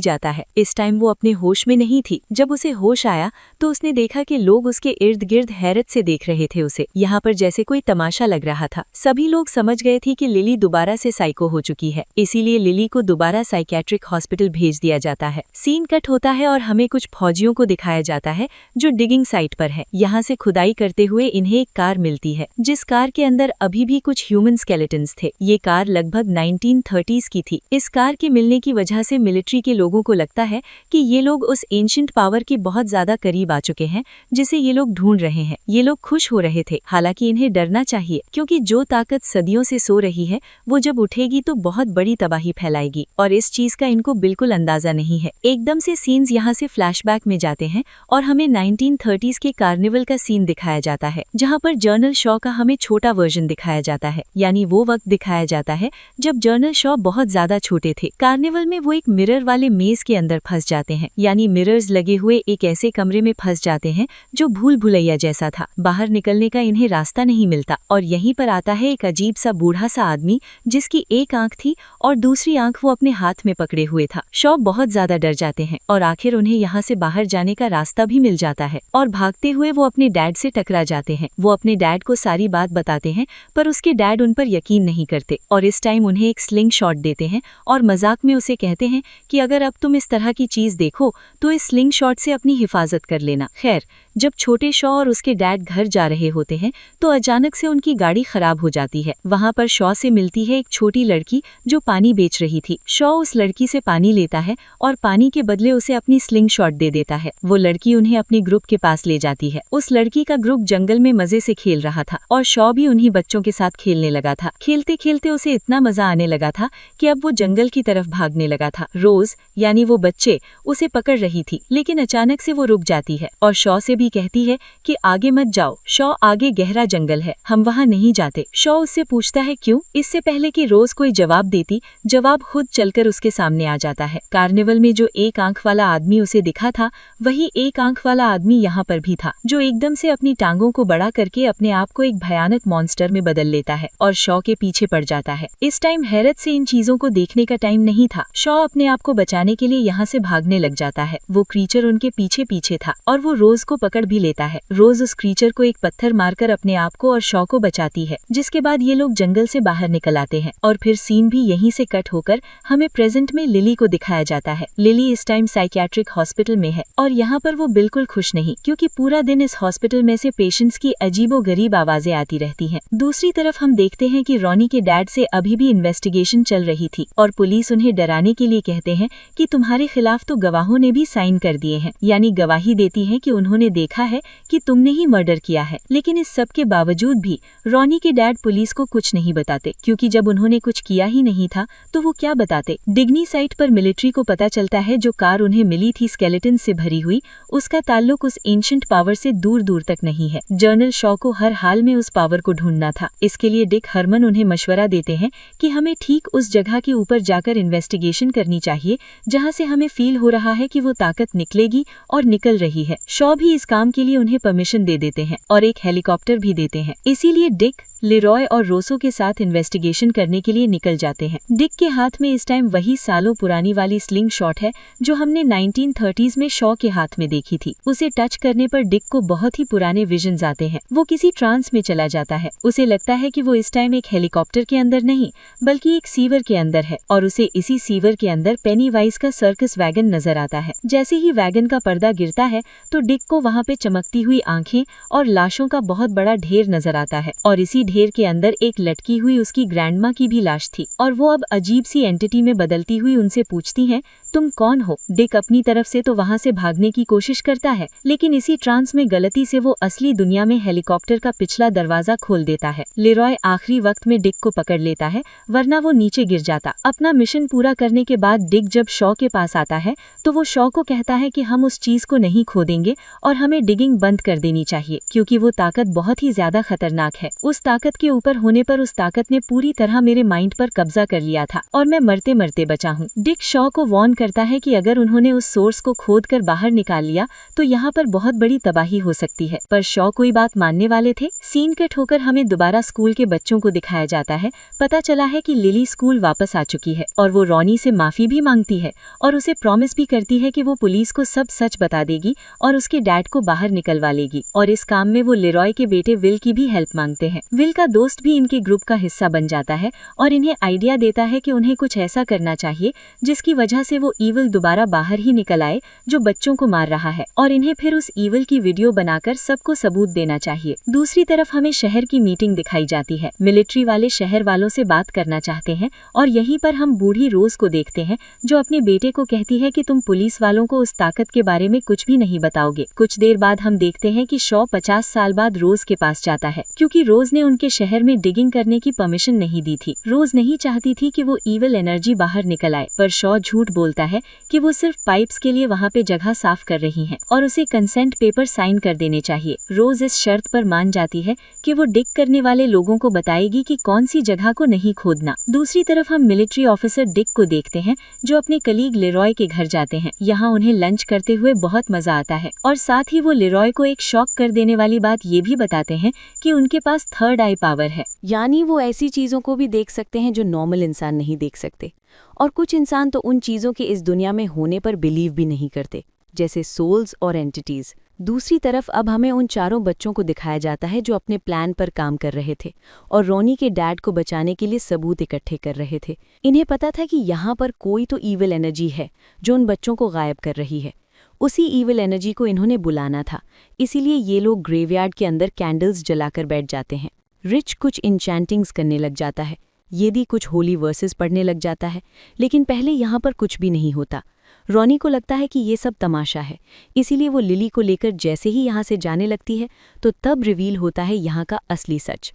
जाता है। इस टाइम वो अपने होश में नहीं थी। जब उसे होश आया तो उसने देखा कि लोग उसके इर्द गिर्द हैरत से देख रहे थे उसे, यहाँ पर जैसे कोई तमाशा लग रहा था। सभी लोग समझ गए थे कि लिली दोबारा से साइको हो चुकी है, इसीलिए लिली को दोबारा साइकियाट्रिक हॉस्पिटल भेज दिया जाता है। सीन कट होता है और हमें कुछ फौजियों को दिखाया जाता है जो डिगिंग साइट पर है। यहाँ से खुदाई करते हुए इन्हें एक कार मिलती है जिस कार के अंदर अभी भी कुछ ह्यूमन स्केलेटन्स थे। ये कार लगभग 1930s की थी। इस कार के मिलने की वजह से मिलिट्री के लोगों को लगता है कि ये लोग उस एंशिएंट पावर के बहुत ज्यादा करीब आ चुके हैं जिसे ये लोग ढूंढ रहे हैं। ये लोग खुश हो रहे थे, हालांकि इन्हें डरना चाहिए क्योंकि जो ताकत सदियों से सो रही है वो जब उठेगी तो बहुत बड़ी तबाही फैलाएगी और इस चीज का इनको बिल्कुल अंदाजा नहीं है। एकदम से सीन्स यहाँ से फ्लैशबैक में जाते हैं और हमें 1930s के कार्निवल का सीन दिखाया जाता है जहां पर जनरल शॉ का हमें छोटा वर्जन दिखाया जाता है, यानी वो वक्त दिखाया जाता है जब जनरल शॉ बहुत ज्यादा छोटे थे। कार्निवल में वो एक मिरर वाले मेज के अंदर फंस जाते हैं, यानी मिरर्स लगे हुए एक ऐसे कमरे में फंस जाते हैं जो भूल भुलैया जैसा था। बाहर निकलने का इन्हें रास्ता नहीं मिलता और यहीं पर आता है एक अजीब सा बूढ़ा सा आदमी जिसकी एक आंख थी और दूसरी आंख वो अपने हाथ में पकड़े हुए था। शॉ बहुत ज्यादा डर जाते हैं और आखिर उन्हें यहाँ से बाहर जाने का रास्ता भी मिल जाता है और भागते हुए वो अपने डैड से टकरा जाते हैं। वो अपने डैड को सारी बात बताते हैं पर उसके डैड उन पर यकीन नहीं करते और इस टाइम उन्हें एक स्लिंग शॉट देते हैं और मजाक में उसे कहते हैं कि अगर अब तुम इस तरह की चीज देखो तो इस स्लिंग शॉट से अपनी हिफाजत कर लेना। खैर, जब छोटे शॉ और उसके डैड घर जा रहे होते हैं तो अचानक से उनकी गाड़ी खराब हो जाती है। वहाँ पर शॉ से मिलती है एक छोटी लड़की जो पानी बेच रही थी। शॉ उस लड़की से पानी लेता है और पानी के बदले उसे अपनी स्लिंग शॉट दे देता है। वो लड़की उन्हें अपने ग्रुप के पास ले जाती है। उस लड़की का ग्रुप जंगल में मजे से खेल रहा था और शॉ भी उन्हीं बच्चों के साथ खेलने लगा था। खेलते खेलते उसे इतना मजा आने लगा था कि अब वो जंगल की तरफ भागने लगा था। रोज यानी वो बच्चे उसे पकड़ रही थी, लेकिन अचानक से वो रुक जाती है और शॉ से भी कहती है कि आगे मत जाओ शॉ, आगे गहरा जंगल है, हम वहाँ नहीं जाते। शॉ उससे पूछता है क्यों। इससे पहले कि रोज कोई जवाब देती, जवाब खुद चलकर उसके सामने आ जाता है। कार्निवल में जो एक आंख वाला आदमी उसे दिखा था, वही एक आंख वाला आदमी यहाँ पर भी था, जो एकदम से अपनी टांगों को बड़ा करके अपने आप को एक भयानक मॉन्स्टर में बदल लेता है और शॉ के पीछे पड़ जाता है। इस टाइम हैरत से इन चीजों को देखने का टाइम नहीं था। शॉ अपने आप को बचाने के लिए यहाँ से भागने लग जाता है। वो क्रीचर उनके पीछे पीछे था और वो रोज को पकड़ भी लेता है। रोज उस क्रीचर को एक पत्थर मारकर अपने आप को और शॉ को बचाती है, जिसके बाद ये लोग जंगल से बाहर निकल आते हैं और फिर सीन भी यहीं से कट होकर हमें प्रेजेंट में लिली को दिखाया जाता है। लिली इस टाइम साइकियाट्रिक हॉस्पिटल में है और यहाँ पर वो बिल्कुल खुश नहीं, क्योंकि पूरा दिन इस हॉस्पिटल में से पेशेंट्स की अजीबोगरीब आवाजें आती रहती हैं। दूसरी तरफ हम देखते हैं कि रॉनी के डैड से अभी भी इन्वेस्टिगेशन चल रही थी और पुलिस उन्हें डराने के लिए कहते हैं कि तुम्हारे खिलाफ तो गवाहों ने भी साइन कर दिए हैं, यानी गवाही देती हैं कि उन्होंने देखा है कि तुमने ही मर्डर किया है। लेकिन इस सब के बावजूद भी रॉनी के डैड पुलिस को कुछ नहीं बताते, क्योंकि जब उन्होंने कुछ किया ही नहीं था तो वो क्या बताते। डिग्नी साइट पर मिलिट्री को पता चलता है जो कार उन्हें मिली थी स्केलेटन से भरी हुई, उसका ताल्लुक उस एंशिएंट पावर से दूर दूर तक नहीं है। जनरल शॉ को हर हाल में उस पावर को ढूंढना था। इसके लिए डिक हरमन उन्हें मशवरा देते हैं कि हमें ठीक उस जगह के ऊपर जाकर इन्वेस्टिगेशन करनी चाहिए जहां से हमें फील हो रहा है कि वो ताकत निकलेगी और निकल रही है। शॉ भी इस काम के लिए उन्हें परमिशन दे देते हैं और एक हेलीकॉप्टर भी देते हैं। इसीलिए डिक, लेरॉय और रोसो के साथ इन्वेस्टिगेशन करने के लिए निकल जाते हैं। डिक के हाथ में इस टाइम वही सालों पुरानी वाली स्लिंग शॉट है जो हमने 1930s में शॉ के हाथ में देखी थी। उसे टच करने पर डिक को बहुत ही पुराने विजन्स आते हैं। वो किसी ट्रांस में चला जाता है। उसे लगता है कि वो इस टाइम एक हेलीकॉप्टर के अंदर नहीं बल्कि एक सीवर के अंदर है और उसे इसी सीवर के अंदर पेनीवाइज का सर्कस वैगन नजर आता है। जैसे ही वैगन का पर्दा गिरता है तो डिक को वहाँ पे चमकती हुई आंखें और लाशों का बहुत बड़ा ढेर नजर आता है और इसी ढेर के अंदर एक लटकी हुई उसकी ग्रैंडमा की भी लाश थी और वो अब अजीब सी एंटिटी में बदलती हुई उनसे पूछती हैं, तुम कौन हो। डिक अपनी तरफ से तो वहाँ से भागने की कोशिश करता है, लेकिन इसी ट्रांस में गलती से वो असली दुनिया में हेलीकॉप्टर का पिछला दरवाजा खोल देता है। लेरॉय आखिरी वक्त में डिक को पकड़ लेता है, वरना वो नीचे गिर जाता। अपना मिशन पूरा करने के बाद डिक जब शॉ के पास आता है तो वो शॉ को कहता है कि हम उस चीज को नहीं खोदेंगे और हमें डिगिंग बंद कर देनी चाहिए, क्योंकि वो ताकत बहुत ही ज्यादा खतरनाक है। उस ताकत के ऊपर होने पर उस ताकत ने पूरी तरह मेरे माइंड पर कब्जा कर लिया था और मैं मरते मरते बचा हूँ। डिक शॉ को वॉर्न करता है कि अगर उन्होंने उस सोर्स को खोद कर बाहर निकाल लिया तो यहाँ पर बहुत बड़ी तबाही हो सकती है, पर शॉ कोई बात मानने वाले थे। सीन कट होकर हमें दोबारा स्कूल के बच्चों को दिखाया जाता है। पता चला है कि लिली स्कूल वापस आ चुकी है और वो रॉनी से माफी भी मांगती है और उसे प्रॉमिस भी करती है कि वो पुलिस को सब सच बता देगी और उसके डैड को बाहर निकलवा लेगी। और इस काम में वो लेरॉय के बेटे विल की भी हेल्प मांगते हैं। विल का दोस्त भी इनके ग्रुप का हिस्सा बन जाता है और इन्हें आइडिया देता है कि उन्हें कुछ ऐसा करना चाहिए जिसकी वजह से वो ईविल दोबारा बाहर ही निकल आए जो बच्चों को मार रहा है, और इन्हें फिर उस ईविल की वीडियो बनाकर सबको सबूत देना चाहिए। दूसरी तरफ हमें शहर की मीटिंग दिखाई जाती है। मिलिट्री वाले शहर वालों से बात करना चाहते हैं और यहीं पर हम बूढ़ी रोज को देखते हैं जो अपने बेटे को कहती है कि तुम पुलिस वालों को उस ताकत के बारे में कुछ भी नहीं बताओगे। कुछ देर बाद हम देखते हैं कि शॉ 50 साल बाद रोज के पास जाता है, क्योंकि रोज ने उनके शहर में डिगिंग करने की परमिशन नहीं दी थी। रोज नहीं चाहती थी कि वो ईविल एनर्जी बाहर निकल आए, पर शॉ झूठ बोलता है कि वो सिर्फ पाइप्स के लिए वहाँ पे जगह साफ कर रही हैं और उसे कंसेंट पेपर साइन कर देने चाहिए। रोज इस शर्त पर मान जाती है कि वो डिग करने वाले लोगों को बताएगी कि कौन सी जगह को नहीं खोदना। दूसरी तरफ हम मिलिट्री ऑफिसर डिग को देखते हैं जो अपने कलीग लेरॉय के घर जाते हैं। यहाँ उन्हें लंच करते हुए बहुत मजा आता है और साथ ही वो लेरॉय को एक शॉक कर देने वाली बात ये भी बताते हैं कि उनके पास थर्ड आई पावर है, यानी वो ऐसी चीजों को भी देख सकते हैं जो नॉर्मल इंसान नहीं देख सकते। और कुछ इंसान तो उन चीजों के इस दुनिया में होने पर बिलीव भी नहीं करते, जैसे सोल्स और एंटिटीज। दूसरी तरफ अब हमें उन चारों बच्चों को दिखाया जाता है जो अपने प्लान पर काम कर रहे थे और रॉनी के डैड को बचाने के लिए सबूत इकट्ठे कर रहे थे। इन्हें पता था कि यहाँ पर कोई तो ईविल एनर्जी है जो उन बच्चों को गायब कर रही है। उसी ईविल एनर्जी को इन्होंने बुलाना था, इसीलिए ये लोग ग्रेवयार्ड के अंदर कैंडल्स जलाकर बैठ जाते हैं। रिच कुछ इंचैंटिंग्स करने लग जाता है, येदी कुछ होली वर्सेस पढ़ने लग जाता है, लेकिन पहले यहाँ पर कुछ भी नहीं होता। रॉनी को लगता है कि ये सब तमाशा है, इसीलिए वो लिली को लेकर जैसे ही यहाँ से जाने लगती है तो तब रिवील होता है यहाँ का असली सच।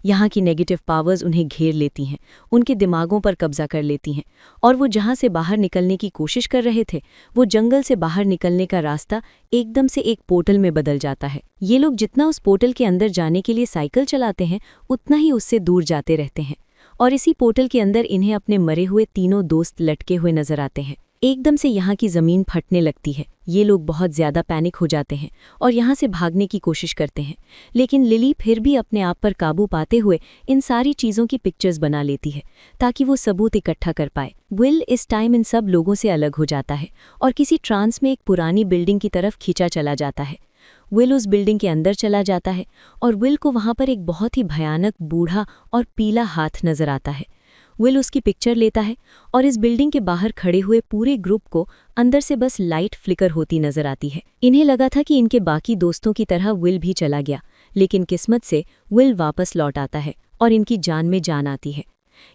यहाँ की नेगेटिव पावर्स उन्हें घेर लेती हैं, उनके दिमागों पर कब्जा कर लेती हैं, और वो जहाँ से बाहर निकलने की कोशिश कर रहे थे, वो जंगल से बाहर निकलने का रास्ता एकदम से एक पोर्टल में बदल जाता है। ये लोग जितना उस पोर्टल के अंदर जाने के लिए साइकिल चलाते हैं, उतना ही उससे दूर जाते रहते हैं, और इसी पोर्टल के अंदर इन्हें अपने मरे हुए तीनों दोस्त लटके हुए नजर आते हैं। एकदम से यहाँ की ज़मीन फटने लगती है। ये लोग बहुत ज़्यादा पैनिक हो जाते हैं और यहाँ से भागने की कोशिश करते हैं, लेकिन लिली फिर भी अपने आप पर काबू पाते हुए इन सारी चीज़ों की पिक्चर्स बना लेती है ताकि वो सबूत इकट्ठा कर पाए। विल इस टाइम इन सब लोगों से अलग हो जाता है और किसी ट्रांस में एक पुरानी बिल्डिंग की तरफ खींचा चला जाता है। विल उस बिल्डिंग के अंदर चला जाता है और विल को वहाँ पर एक बहुत ही भयानक बूढ़ा और पीला हाथ नजर आता है। विल उसकी पिक्चर लेता है और इस बिल्डिंग के बाहर खड़े हुए पूरे ग्रुप को अंदर से बस लाइट फ्लिकर होती नजर आती है। इन्हें लगा था कि इनके बाकी दोस्तों की तरह विल भी चला गया, लेकिन किस्मत से विल वापस लौट आता है और इनकी जान में जान आती है।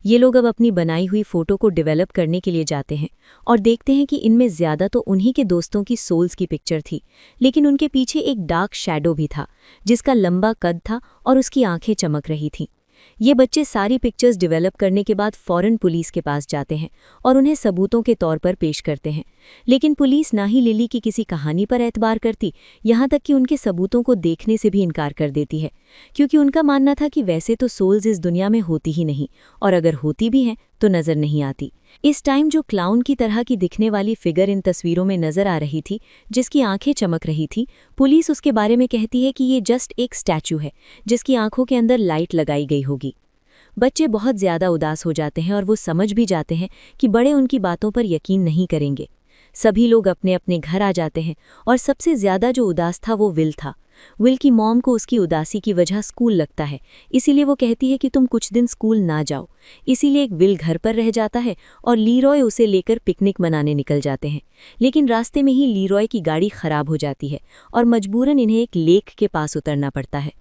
ये लोग अब अपनी बनाई हुई फोटो को डेवलप करने के लिए जाते हैं और देखते हैं कि इनमें ज़्यादा तो उन्हीं के दोस्तों की सोल्स की पिक्चर थी, लेकिन उनके पीछे एक डार्क शैडो भी था जिसका लंबा कद था और उसकी आंखें चमक रही थीं। ये बच्चे सारी पिक्चर्स डेवलप करने के बाद फौरन पुलिस के पास जाते हैं और उन्हें सबूतों के तौर पर पेश करते हैं, लेकिन पुलिस ना ही लिली की किसी कहानी पर एतबार करती, यहाँ तक कि उनके सबूतों को देखने से भी इनकार कर देती है, क्योंकि उनका मानना था कि वैसे तो सोल्स इस दुनिया में होती ही नहीं, और अगर होती भी हैं तो नज़र नहीं आती। इस टाइम जो क्लाउन की तरह की दिखने वाली फिगर इन तस्वीरों में नजर आ रही थी, जिसकी आंखें चमक रही थी, पुलिस उसके बारे में कहती है कि ये जस्ट एक स्टैचू है जिसकी आंखों के अंदर लाइट लगाई गई होगी। बच्चे बहुत ज़्यादा उदास हो जाते हैं और वो समझ भी जाते हैं कि बड़े उनकी बातों पर यकीन नहीं करेंगे। सभी लोग अपने अपने घर आ जाते हैं और सबसे ज़्यादा जो उदास था वो विल था। विल की मॉम को उसकी उदासी की वजह स्कूल लगता है, इसीलिए वो कहती है कि तुम कुछ दिन स्कूल ना जाओ। इसीलिए विल घर पर रह जाता है और लीरॉय उसे लेकर पिकनिक मनाने निकल जाते हैं, लेकिन रास्ते में ही लीरॉय की गाड़ी खराब हो जाती है और मजबूरन इन्हें एक लेक के पास उतरना पड़ता है।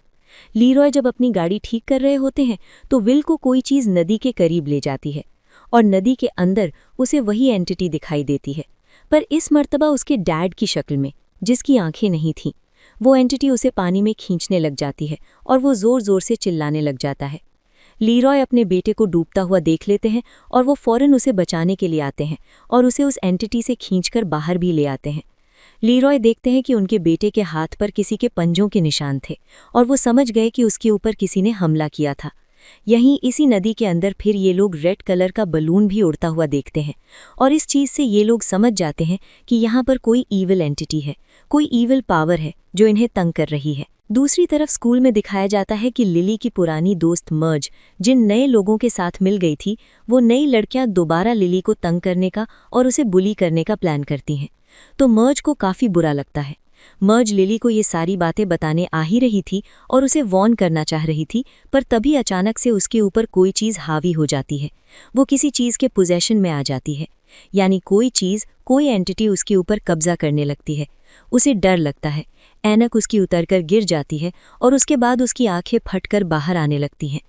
लीरॉय जब अपनी गाड़ी ठीक कर रहे होते हैं तो विल को कोई चीज़ नदी के करीब ले जाती है और नदी के अंदर उसे वही एंटिटी दिखाई देती है, पर इस मर्तबा उसके डैड की शक्ल में, जिसकी आंखें नहीं थीं। वो एंटिटी उसे पानी में खींचने लग जाती है और वो ज़ोर ज़ोर से चिल्लाने लग जाता है। लीरॉय अपने बेटे को डूबता हुआ देख लेते हैं और वो फ़ौरन उसे बचाने के लिए आते हैं और उसे उस एंटिटी से खींचकर बाहर भी ले आते हैं। लीरॉय देखते हैं कि उनके बेटे के हाथ पर किसी के पंजों के निशान थे और वो समझ गए कि उसके ऊपर किसी ने हमला किया था। यहीं इसी नदी के अंदर फिर ये लोग रेड कलर का बलून भी उड़ता हुआ देखते हैं और इस चीज़ से ये लोग समझ जाते हैं कि यहाँ पर कोई ईविल एंटिटी है, कोई ईविल पावर है जो इन्हें तंग कर रही है। दूसरी तरफ स्कूल में दिखाया जाता है कि लिली की पुरानी दोस्त मर्ज जिन नए लोगों के साथ मिल गई थी, वो नई लड़कियां दोबारा लिली को तंग करने का और उसे बुली करने का प्लान करती हैं, तो मर्ज को काफ़ी बुरा लगता है। मर्ज लिली को ये सारी बातें बताने आ ही रही थी और उसे वॉर्न करना चाह रही थी, पर तभी अचानक से उसके ऊपर कोई चीज़ हावी हो जाती है। वो किसी चीज़ के पोजेशन में आ जाती है, यानी कोई चीज़, कोई एंटिटी उसके ऊपर कब्जा करने लगती है। उसे डर लगता है, ऐनक उसकी उतरकर गिर जाती है और उसके बाद उसकी आंखें फटकर बाहर आने लगती हैं।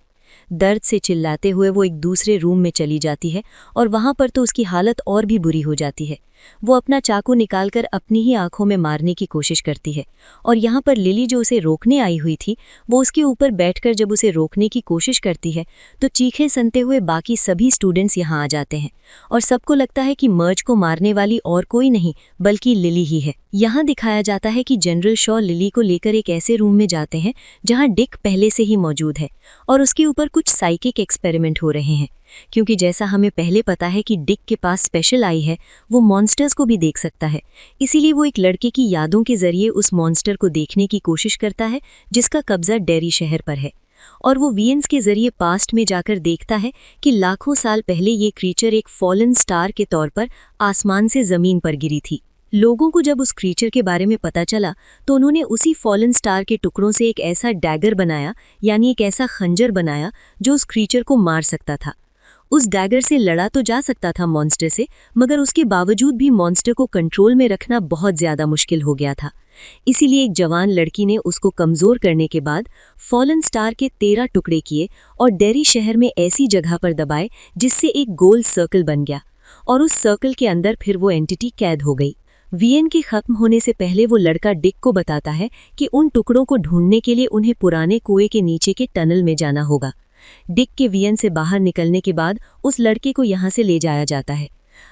दर्द से चिल्लाते हुए वो एक दूसरे रूम में चली जाती है और वहाँ पर तो उसकी हालत और भी बुरी हो जाती है। वो अपना चाकू निकालकर अपनी ही आंखों में मारने की कोशिश करती है और यहाँ पर लिली जो उसे रोकने आई हुई थी, वो उसके ऊपर बैठकर जब उसे रोकने की कोशिश करती है तो चीखें सुनते हुए बाकी सभी स्टूडेंट्स यहाँ आ जाते हैं और सबको लगता है कि मर्ज को मारने वाली और कोई नहीं बल्कि लिली ही है। यहाँ दिखाया जाता है कि जनरल शॉ लिली को लेकर एक ऐसे रूम में जाते हैं जहाँ डिक पहले से ही मौजूद है और उसके ऊपर कुछ साइकिक एक्सपेरिमेंट हो रहे हैं, क्योंकि जैसा हमें पहले पता है कि डिक के पास स्पेशल आई है, वो मॉन्स्टर्स को भी देख सकता है। इसीलिए वो एक लड़के की यादों के जरिए उस मॉन्स्टर को देखने की कोशिश करता है जिसका कब्जा डेरी शहर पर है, और वो वीएंस के जरिए पास्ट में जाकर देखता है कि लाखों साल पहले ये क्रीचर एक फॉलन स्टार के तौर पर आसमान से ज़मीन पर गिरी थी। लोगों को जब उस क्रीचर के बारे में पता चला तो उन्होंने उसी फॉलन स्टार के टुकड़ों से एक ऐसा डैगर बनाया, यानी एक ऐसा खंजर बनाया जो उस क्रीचर को मार सकता था। उस डैगर से लड़ा तो जा सकता था मॉन्स्टर से, मगर उसके बावजूद भी मॉन्स्टर को कंट्रोल में रखना बहुत ज़्यादा मुश्किल हो गया था। इसीलिए एक जवान लड़की ने उसको कमज़ोर करने के बाद फॉलन स्टार के 13 टुकड़े किए और डेरी शहर में ऐसी जगह पर दबाए जिससे एक गोल सर्कल बन गया और उस सर्कल के अंदर फिर वो एंटिटी कैद हो गई। वीएन के खत्म होने से पहले वो लड़का डिक को बताता है कि उन टुकड़ों को ढूंढने के लिए उन्हें पुराने कुएं के नीचे के टनल में जाना होगा। डिक के वीएन से बाहर निकलने के बाद उस लड़के को यहाँ से ले जाया जाता है।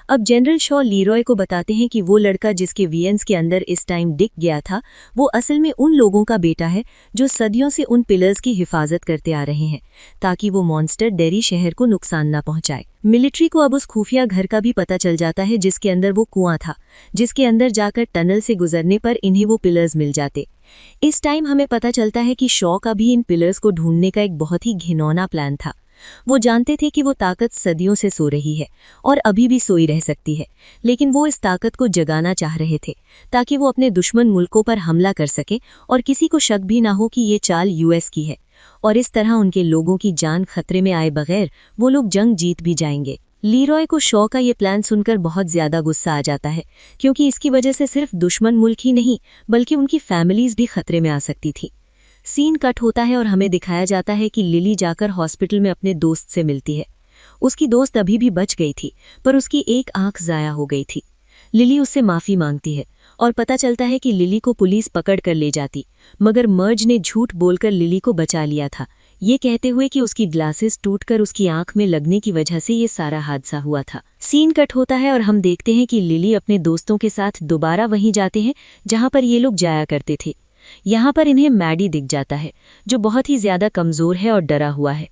अब जनरल शॉ लीरॉय को बताते हैं कि वो लड़का जिसके वीएन्स के अंदर इस टाइम डिक गया था, वो असल में उन लोगों का बेटा है जो सदियों से उन पिलर्स की हिफाजत करते आ रहे हैं ताकि वो मॉन्स्टर डेरी शहर को नुकसान ना पहुंचाए। मिलिट्री को अब उस खुफिया घर का भी पता चल जाता है जिसके अंदर वो कुआं था, जिसके अंदर जाकर टनल से गुजरने पर इन्हें वो पिलर्स मिल जाते। इस टाइम हमें पता चलता है कि शॉ का भी इन पिलर्स को ढूंढने का एक बहुत ही घिनौना प्लान था। वो जानते थे कि वो ताकत सदियों से सो रही है और अभी भी सोई रह सकती है, लेकिन वो इस ताकत को जगाना चाह रहे थे ताकि वो अपने दुश्मन मुल्कों पर हमला कर सके और किसी को शक भी ना हो कि ये चाल यूएस की है, और इस तरह उनके लोगों की जान खतरे में आए बगैर वो लोग जंग जीत भी जाएंगे। लीरॉय को शॉ का ये प्लान सुनकर बहुत ज्यादा गुस्सा आ जाता है, क्योंकि इसकी वजह से सिर्फ दुश्मन मुल्क ही नहीं बल्कि उनकी फैमिलीज भी खतरे में आ सकती थी। सीन कट होता है और हमें दिखाया जाता है कि लिली जाकर हॉस्पिटल में अपने दोस्त से मिलती है। उसकी दोस्त अभी भी बच गई थी, पर उसकी एक आंख जाया हो गई थी। लिली उससे माफी मांगती है और पता चलता है कि लिली को पुलिस पकड़ कर ले जाती, मगर मर्ज ने झूठ बोलकर लिली को बचा लिया था, ये कहते हुए कि उसकी ग्लासेस टूटकर उसकी आंख में लगने की वजह से ये सारा हादसा हुआ था। सीन कट होता है और हम देखते हैं कि लिली अपने दोस्तों के साथ दोबारा वहीं जाते हैं जहां पर ये लोग जाया करते थे। यहाँ पर इन्हें मैडी दिख जाता है, जो बहुत ही ज्यादा कमजोर है और डरा हुआ है।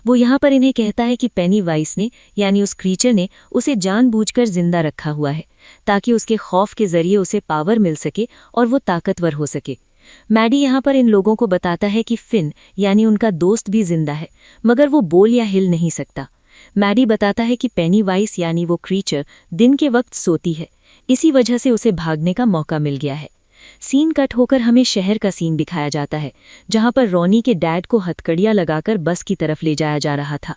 वो यहाँ पर इन्हें कहता है कि पेनी वाइस ने, यानी उस क्रीचर ने, उसे जानबूझकर जिंदा रखा हुआ है ताकि उसके खौफ के जरिए उसे पावर मिल सके और वो ताकतवर हो सके। मैडी यहाँ पर इन लोगों को बताता है कि फिन, यानी उनका दोस्त, भी जिंदा है, मगर वो बोल या हिल नहीं सकता। मैडी बताता है कि पेनी वाइस, यानी वो क्रीचर, दिन के वक्त सोती है, इसी वजह से उसे भागने का मौका मिल गया है। सीन कट होकर हमें शहर का सीन दिखाया जाता है, जहां पर रॉनी के डैड को हथकड़ियां लगाकर बस की तरफ ले जाया जा रहा था।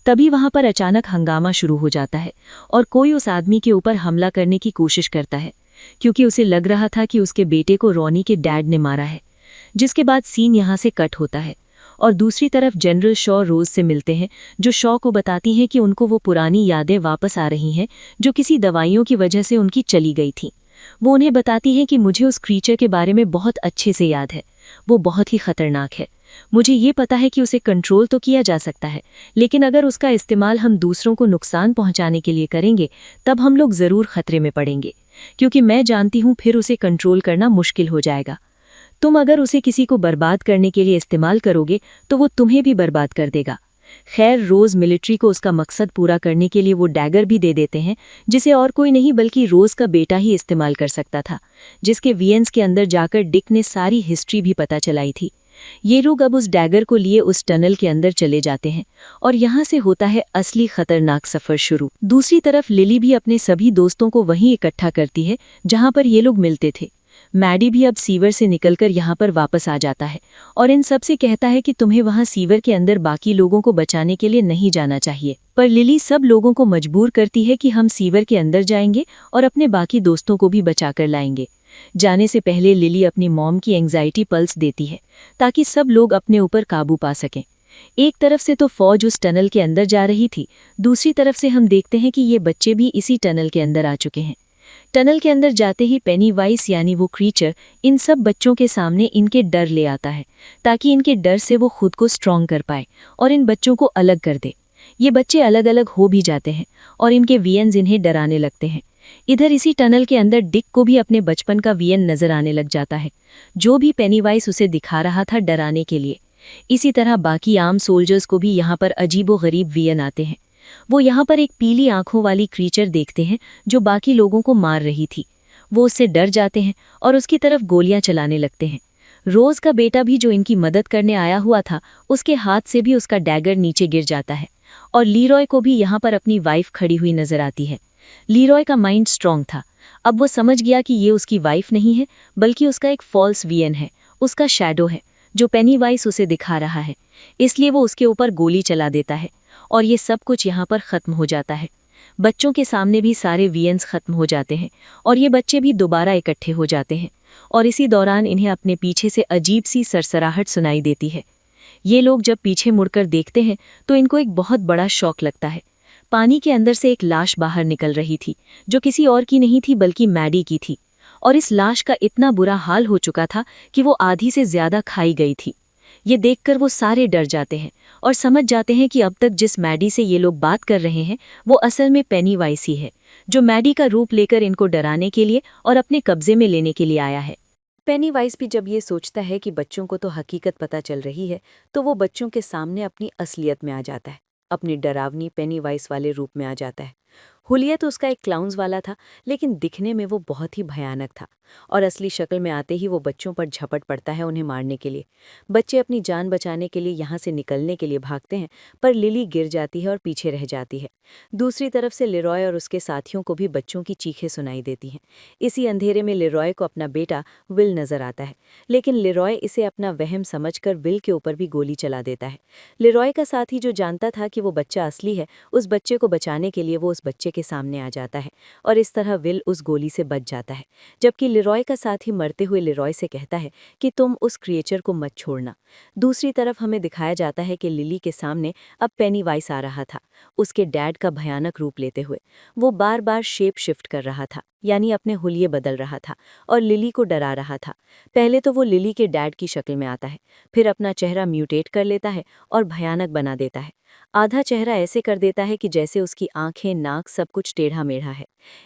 तभी वहां पर अचानक हंगामा शुरू हो जाता है और कोई उस आदमी के ऊपर हमला करने की कोशिश करता है, क्योंकि उसे लग रहा था कि उसके बेटे को रॉनी के डैड ने मारा है। जिसके बाद सीन यहां से कट होता है और दूसरी तरफ जनरल शॉ रोज से मिलते हैं, जो शॉ को बताती हैं कि उनको वो पुरानी यादें वापस आ रही हैं जो किसी दवाइयों की वजह से उनकी चली गई थी। वो उन्हें बताती है कि मुझे उस क्रीचर के बारे में बहुत अच्छे से याद है, वो बहुत ही खतरनाक है। मुझे ये पता है कि उसे कंट्रोल तो किया जा सकता है, लेकिन अगर उसका इस्तेमाल हम दूसरों को नुकसान पहुंचाने के लिए करेंगे तब हम लोग जरूर खतरे में पड़ेंगे, क्योंकि मैं जानती हूँ फिर उसे कंट्रोल करना मुश्किल हो जाएगा। तुम अगर उसे किसी को बर्बाद करने के लिए इस्तेमाल करोगे तो वो तुम्हें भी बर्बाद कर देगा। खैर, रोज मिलिट्री को उसका मकसद पूरा करने के लिए वो डैगर भी दे देते हैं, जिसे और कोई नहीं बल्कि रोज का बेटा ही इस्तेमाल कर सकता था, जिसके वीएन्स के अंदर जाकर डिक ने सारी हिस्ट्री भी पता चलाई थी। ये लोग अब उस डैगर को लिए उस टनल के अंदर चले जाते हैं और यहाँ से होता है असली खतरनाक सफर शुरू। दूसरी तरफ लिली भी अपने सभी दोस्तों को वहीं इकट्ठा करती है जहाँ पर ये लोग मिलते थे। मैडी भी अब सीवर से निकलकर यहाँ पर वापस आ जाता है और इन सब से कहता है कि तुम्हें वहाँ सीवर के अंदर बाकी लोगों को बचाने के लिए नहीं जाना चाहिए। पर लिली सब लोगों को मजबूर करती है कि हम सीवर के अंदर जाएंगे और अपने बाकी दोस्तों को भी बचाकर लाएंगे। जाने से पहले लिली अपनी मॉम की एंग्जाइटी पल्स देती है ताकि सब लोग अपने ऊपर काबू पा सकें। एक तरफ से तो फौज उस टनल के अंदर जा रही थी, दूसरी तरफ से हम देखते हैं कि ये बच्चे भी इसी टनल के अंदर आ चुके हैं। टनल के अंदर जाते ही पेनी वाइस, यानी वो क्रीचर, इन सब बच्चों के सामने इनके डर ले आता है ताकि इनके डर से वो खुद को स्ट्रॉन्ग कर पाए और इन बच्चों को अलग कर दे। ये बच्चे अलग अलग हो भी जाते हैं और इनके वीएन्स इन्हें डराने लगते हैं। इधर इसी टनल के अंदर डिक को भी अपने बचपन का वीएन नजर आने लग जाता है, जो भी पेनीवाइस उसे दिखा रहा था डराने के लिए। इसी तरह बाकी आम सोल्जर्स को भी यहाँ पर अजीबोगरीब वीएन आते हैं। वो यहाँ पर एक पीली आंखों वाली क्रीचर देखते हैं जो बाकी लोगों को मार रही थी। वो उससे डर जाते हैं और उसकी तरफ गोलियां चलाने लगते हैं। रोज का बेटा भी, जो इनकी मदद करने आया हुआ था, उसके हाथ से भी उसका डैगर नीचे गिर जाता है और लीरॉय को भी यहाँ पर अपनी वाइफ खड़ी हुई नजर आती है। लीरॉय का माइंड स्ट्रांग था, अब वो समझ गया कि ये उसकी वाइफ नहीं है बल्कि उसका एक फॉल्स वीएन है, उसका शैडो है जो पेनीवाइस उसे दिखा रहा है। इसलिए वो उसके ऊपर गोली चला देता है और ये सब कुछ यहाँ पर खत्म हो जाता है। बच्चों के सामने भी सारे वीएन्स खत्म हो जाते हैं और ये बच्चे भी दोबारा इकट्ठे हो जाते हैं और इसी दौरान इन्हें अपने पीछे से अजीब सी सरसराहट सुनाई देती है। ये लोग जब पीछे मुड़कर देखते हैं तो इनको एक बहुत बड़ा शॉक लगता है। पानी के अंदर से एक लाश बाहर निकल रही थी जो किसी और की नहीं थी बल्कि मैडी की थी। और इस लाश का इतना बुरा हाल हो चुका था कि वो आधी से ज्यादा खाई गई थी। ये देखकर वो सारे डर जाते हैं और समझ जाते हैं कि अब तक जिस मैडी से ये लोग बात कर रहे हैं वो असल में पेनीवाइज ही है, जो मैडी का रूप लेकर इनको डराने के लिए और अपने कब्जे में लेने के लिए आया है। पेनीवाइज भी जब ये सोचता है कि बच्चों को तो हकीकत पता चल रही है, तो वो बच्चों के सामने अपनी असलियत में आ जाता है, अपनी डरावनी पेनीवाइज वाले रूप में आ जाता है। हुलिया तो उसका एक क्लाउन्स वाला था, लेकिन दिखने में वो बहुत ही भयानक था, और असली शक्ल में आते ही वो बच्चों पर झपट पड़ता है उन्हें मारने के लिए। बच्चे अपनी जान बचाने के लिए यहाँ से निकलने के लिए भागते हैं, पर लिली गिर जाती है और पीछे रह जाती है। दूसरी तरफ से लिरॉय और उसके साथियों को भी बच्चों की चीखें सुनाई देती हैं। इसी अंधेरे में लिरॉय को अपना बेटा विल नजर आता है, लेकिन लिरॉय इसे अपना वहम समझकर विल के ऊपर भी गोली चला देता है। लिरॉय का साथी जो जानता था कि वो बच्चा असली है, उस बच्चे को बचाने के लिए वो उस बच्चे के सामने आ जाता है, और इस तरह विल उस गोली से बच जाता है। जबकि लिरॉय का साथी मरते हुए लिरॉय से कहता है कि तुम उस क्रिएचर को मत छोड़ना। दूसरी तरफ हमें दिखाया जाता है कि लिली के सामने अब पेनीवाइज आ रहा था, उसके डैड का भयानक रूप लेते हुए। वो बार बार शेप शिफ्ट कर रहा था, यानी अपने हुलिये बदल रहा था और लिली को डरा रहा था। पहले तो वो लिली के डैड की शक्ल में आता है, फिर अपना चेहरा म्यूटेट कर लेता है और भयानक बना देता है। आधा चेहरा ऐसे कर देता है कि जैसे उसकी आंखें, नाक सब कुछ टेढ़ा मेढ़ा है।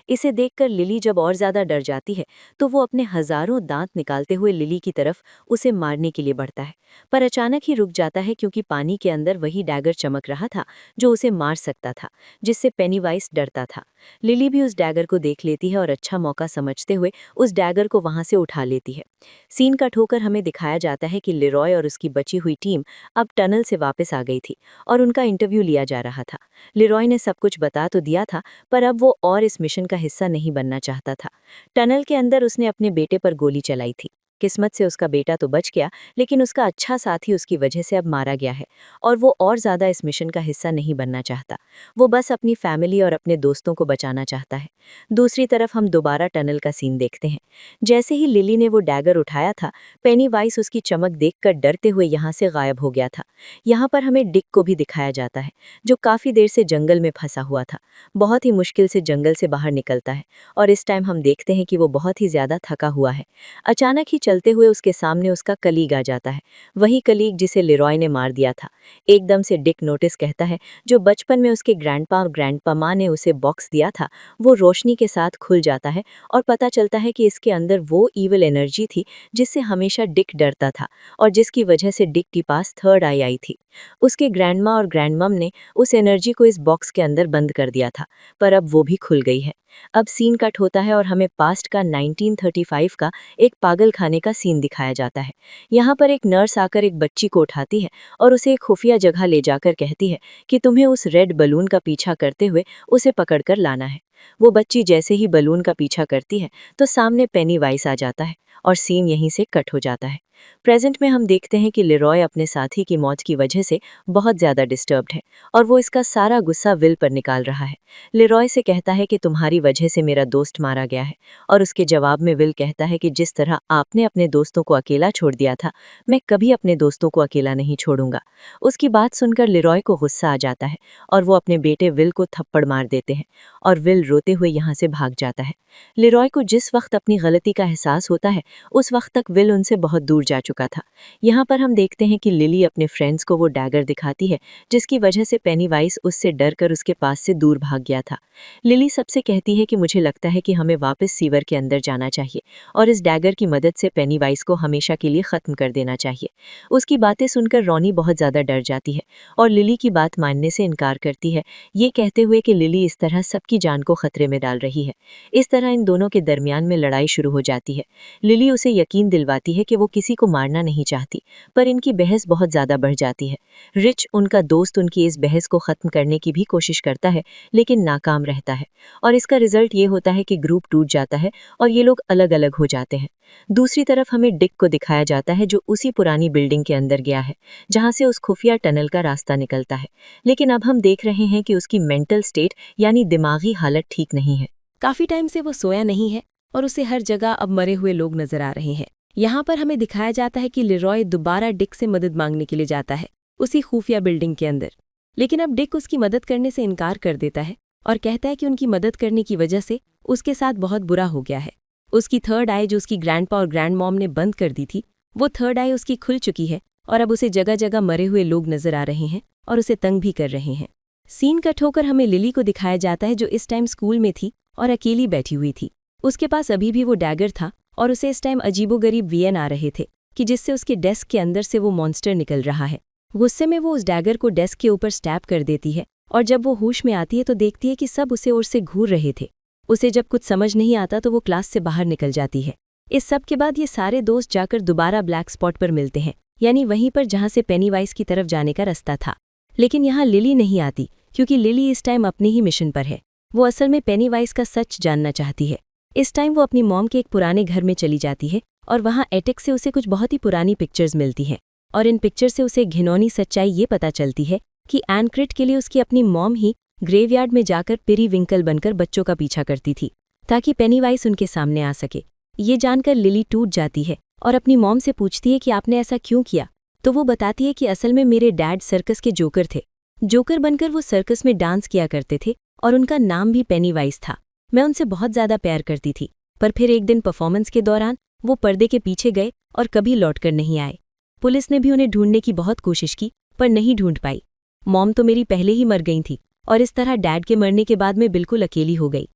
इसे देखकर लिली जब और ज्यादा डर जाती है, तो वो अपने हजारों दांत निकालते हुए लिली की तरफ उसे मारने के लिए बढ़ता है, पर अचानक ही रुक जाता है क्योंकि पानी के अंदर वही डैगर चमक रहा था जो उसे मार सकता था, जिससे पेनीवाइज डरता था। लिली भी उस डैगर को देख लेती है और अच्छा मौका समझते हुए उस डैगर को वहां से उठा लेती है। सीन कट होकर हमें दिखाया जाता है कि लिरॉय और उसकी बची हुई टीम अब टनल से वापस आ गई थी और उनका इंटरव्यू लिया जा रहा था। लिरॉय ने सब कुछ बता तो दिया था, पर अब वो और इस मिशन का हिस्सा नहीं बनना चाहता था। टनल के अंदर उसने अपने बेटे पर गोली चलाई थी। किस्मत से उसका बेटा तो बच गया, लेकिन उसका अच्छा साथी उसकी वजह से अब मारा गया है, और वो और ज़्यादा इस मिशन का हिस्सा नहीं बनना चाहता। वो बस अपनी फैमिली और अपने दोस्तों को बचाना चाहता है। दूसरी तरफ हम दोबारा टनल का सीन देखते हैं। जैसे ही लिली ने वो डैगर उठाया था, पेनीवाइज उसकी चमक देखकर डरते हुए यहाँ से गायब हो गया था। यहाँ पर हमें डिक को भी दिखाया जाता है, जो काफ़ी देर से जंगल में फंसा हुआ था। बहुत ही मुश्किल से जंगल से बाहर निकलता है, और इस टाइम हम देखते हैं कि वो बहुत ही ज़्यादा थका हुआ है। अचानक ही चलते हुए उसके सामने उसका कलीग आ जाता है, वही कलीग जिसे लिरॉय ने मार दिया था। एकदम से डिक नोटिस कहता है जो बचपन में उसके ग्रैंडपा और ग्रैंडपमा ने उसे बॉक्स दिया था, वो रोशनी के साथ खुल जाता है, और पता चलता है कि इसके अंदर वो ईविल एनर्जी थी जिससे हमेशा डिक डरता था और जिसकी वजह से डिक के पास थर्ड आई आई थी। उसके ग्रैंडमा और ग्रैंडमम ने उस एनर्जी को इस बॉक्स के अंदर बंद कर दिया था, पर अब वो भी खुल गई है। अब सीन कट होता है और हमें पास्ट का 1935 का एक पागल खाने का सीन दिखाया जाता है। यहाँ पर एक नर्स आकर एक बच्ची को उठाती है और उसे एक खुफिया जगह ले जाकर कहती है कि तुम्हें उस रेड बलून का पीछा करते हुए उसे पकड़कर लाना है। वो बच्ची जैसे ही बलून का पीछा करती है तो सामने पेनीवाइज आ जाता है और सीन यहीं से कट हो जाता है। प्रेजेंट में हम देखते हैं कि लिरॉय अपने साथी की मौत की वजह से बहुत ज़्यादा डिस्टर्ब्ड है और वो इसका सारा गुस्सा विल पर निकाल रहा है। लिरॉय से कहता है कि तुम्हारी वजह से मेरा दोस्त मारा गया है, और उसके जवाब में विल कहता है कि जिस तरह आपने अपने दोस्तों को अकेला छोड़ दिया था, मैं कभी अपने दोस्तों को अकेला नहीं छोड़ूंगा। उसकी बात सुनकर लिरॉय को गुस्सा आ जाता है और वो अपने बेटे विल को थप्पड़ मार देते हैं और विल रोते हुए यहाँ से भाग जाता है। लिरॉय को जिस वक्त अपनी गलती का एहसास होता है, उस वक्त तक विल उनसे बहुत दूर जा चुका था। यहाँ पर हम देखते हैं कि लिली अपने फ्रेंड्स को वो डैगर दिखाती है जिसकी वजह से पेनीवाइज उससे डर कर उसके पास से दूर भाग गया था। लिली सबसे कहती है कि मुझे लगता है कि हमें वापस सीवर के अंदर जाना चाहिए और इस डैगर की मदद से पेनीवाइज को हमेशा के लिए खत्म कर देना चाहिए। उसकी बातें सुनकर रॉनी बहुत ज़्यादा डर जाती है और लिली की बात मानने से इनकार करती है, ये कहते हुए कि लिली इस तरह सबकी जान को खतरे में डाल रही है। इस तरह इन दोनों के दरमियान में लड़ाई शुरू हो जाती है। लिली उसे यकीन दिलवाती है कि वो किसी को मारना नहीं चाहती, पर इनकी बहस बहुत ज़्यादा बढ़ जाती है। रिच, उनका दोस्त, उनकी इस बहस को ख़त्म करने की भी कोशिश करता है, लेकिन नाकाम रहता है, और इसका रिजल्ट ये होता है कि ग्रुप टूट जाता है और ये लोग अलग अलग हो जाते हैं। दूसरी तरफ हमें डिक को दिखाया जाता है जो उसी पुरानी बिल्डिंग के अंदर गया है जहाँ से उस खुफिया टनल का रास्ता निकलता है, लेकिन अब हम देख रहे हैं कि उसकी मेंटल स्टेट यानी दिमागी हालत ठीक नहीं है। काफी टाइम से वो सोया नहीं है और उसे हर जगह अब मरे हुए लोग नजर आ रहे हैं। यहाँ पर हमें दिखाया जाता है कि लिरॉय दोबारा डिक से मदद मांगने के लिए जाता है उसी खुफिया बिल्डिंग के अंदर, लेकिन अब डिक उसकी मदद करने से इनकार कर देता है और कहता है कि उनकी मदद करने की वजह से उसके साथ बहुत बुरा हो गया है। उसकी थर्ड आई जो उसकी ग्रैंडपा और ग्रैंड मॉम ने बंद कर दी थी, वो थर्ड आई उसकी खुल चुकी है और अब उसे जगह जगह मरे हुए लोग नजर आ रहे हैं और उसे तंग भी कर रहे हैं। सीन कट होकर हमें लिली को दिखाया जाता है जो इस टाइम स्कूल में थी और अकेली बैठी हुई थी। उसके पास अभी भी वो डैगर था और उसे इस टाइम अजीबोगरीब वीएन आ रहे थे कि जिससे उसके डेस्क के अंदर से वो मॉन्स्टर निकल रहा है। गुस्से में वो उस डैगर को डेस्क के ऊपर स्टैब कर देती है और जब वो होश में आती है तो देखती है कि सब उसे ओर से घूर रहे थे। उसे जब कुछ समझ नहीं आता तो वो क्लास से बाहर निकल जाती है। इस सब के बाद ये सारे दोस्त जाकर दोबारा ब्लैक स्पॉट पर मिलते हैं, यानी वहीं पर जहाँ से पेनीवाइज की तरफ जाने का रास्ता था। लेकिन यहाँ लिली नहीं आती क्योंकि लिली इस टाइम अपने ही मिशन पर है। वो असल में पेनीवाइज का सच जानना चाहती है। इस टाइम वो अपनी मॉम के एक पुराने घर में चली जाती है और वहाँ एटेक से उसे कुछ बहुत ही पुरानी पिक्चर्स मिलती हैं और इन पिक्चर से उसे घिनौनी सच्चाई ये पता चलती है कि एन क्रिट के लिए उसकी अपनी मॉम ही ग्रेवयार्ड में जाकर पेरीविंकल बनकर बच्चों का पीछा करती थी ताकि पेनीवाइज उनके सामने आ सके। ये जानकर लिली टूट जाती है और अपनी मॉम से पूछती है कि आपने ऐसा क्यों किया, तो वो बताती है कि असल में मेरे डैड सर्कस के जोकर थे। जोकर बनकर वो सर्कस में डांस किया करते थे और उनका नाम भी पेनीवाइज था। मैं उनसे बहुत ज़्यादा प्यार करती थी, पर फिर एक दिन परफॉर्मेंस के दौरान वो पर्दे के पीछे गए और कभी लौटकर नहीं आए। पुलिस ने भी उन्हें ढूंढने की बहुत कोशिश की पर नहीं ढूंढ पाई। मॉम तो मेरी पहले ही मर गई थी और इस तरह डैड के मरने के बाद मैं बिल्कुल अकेली हो गई।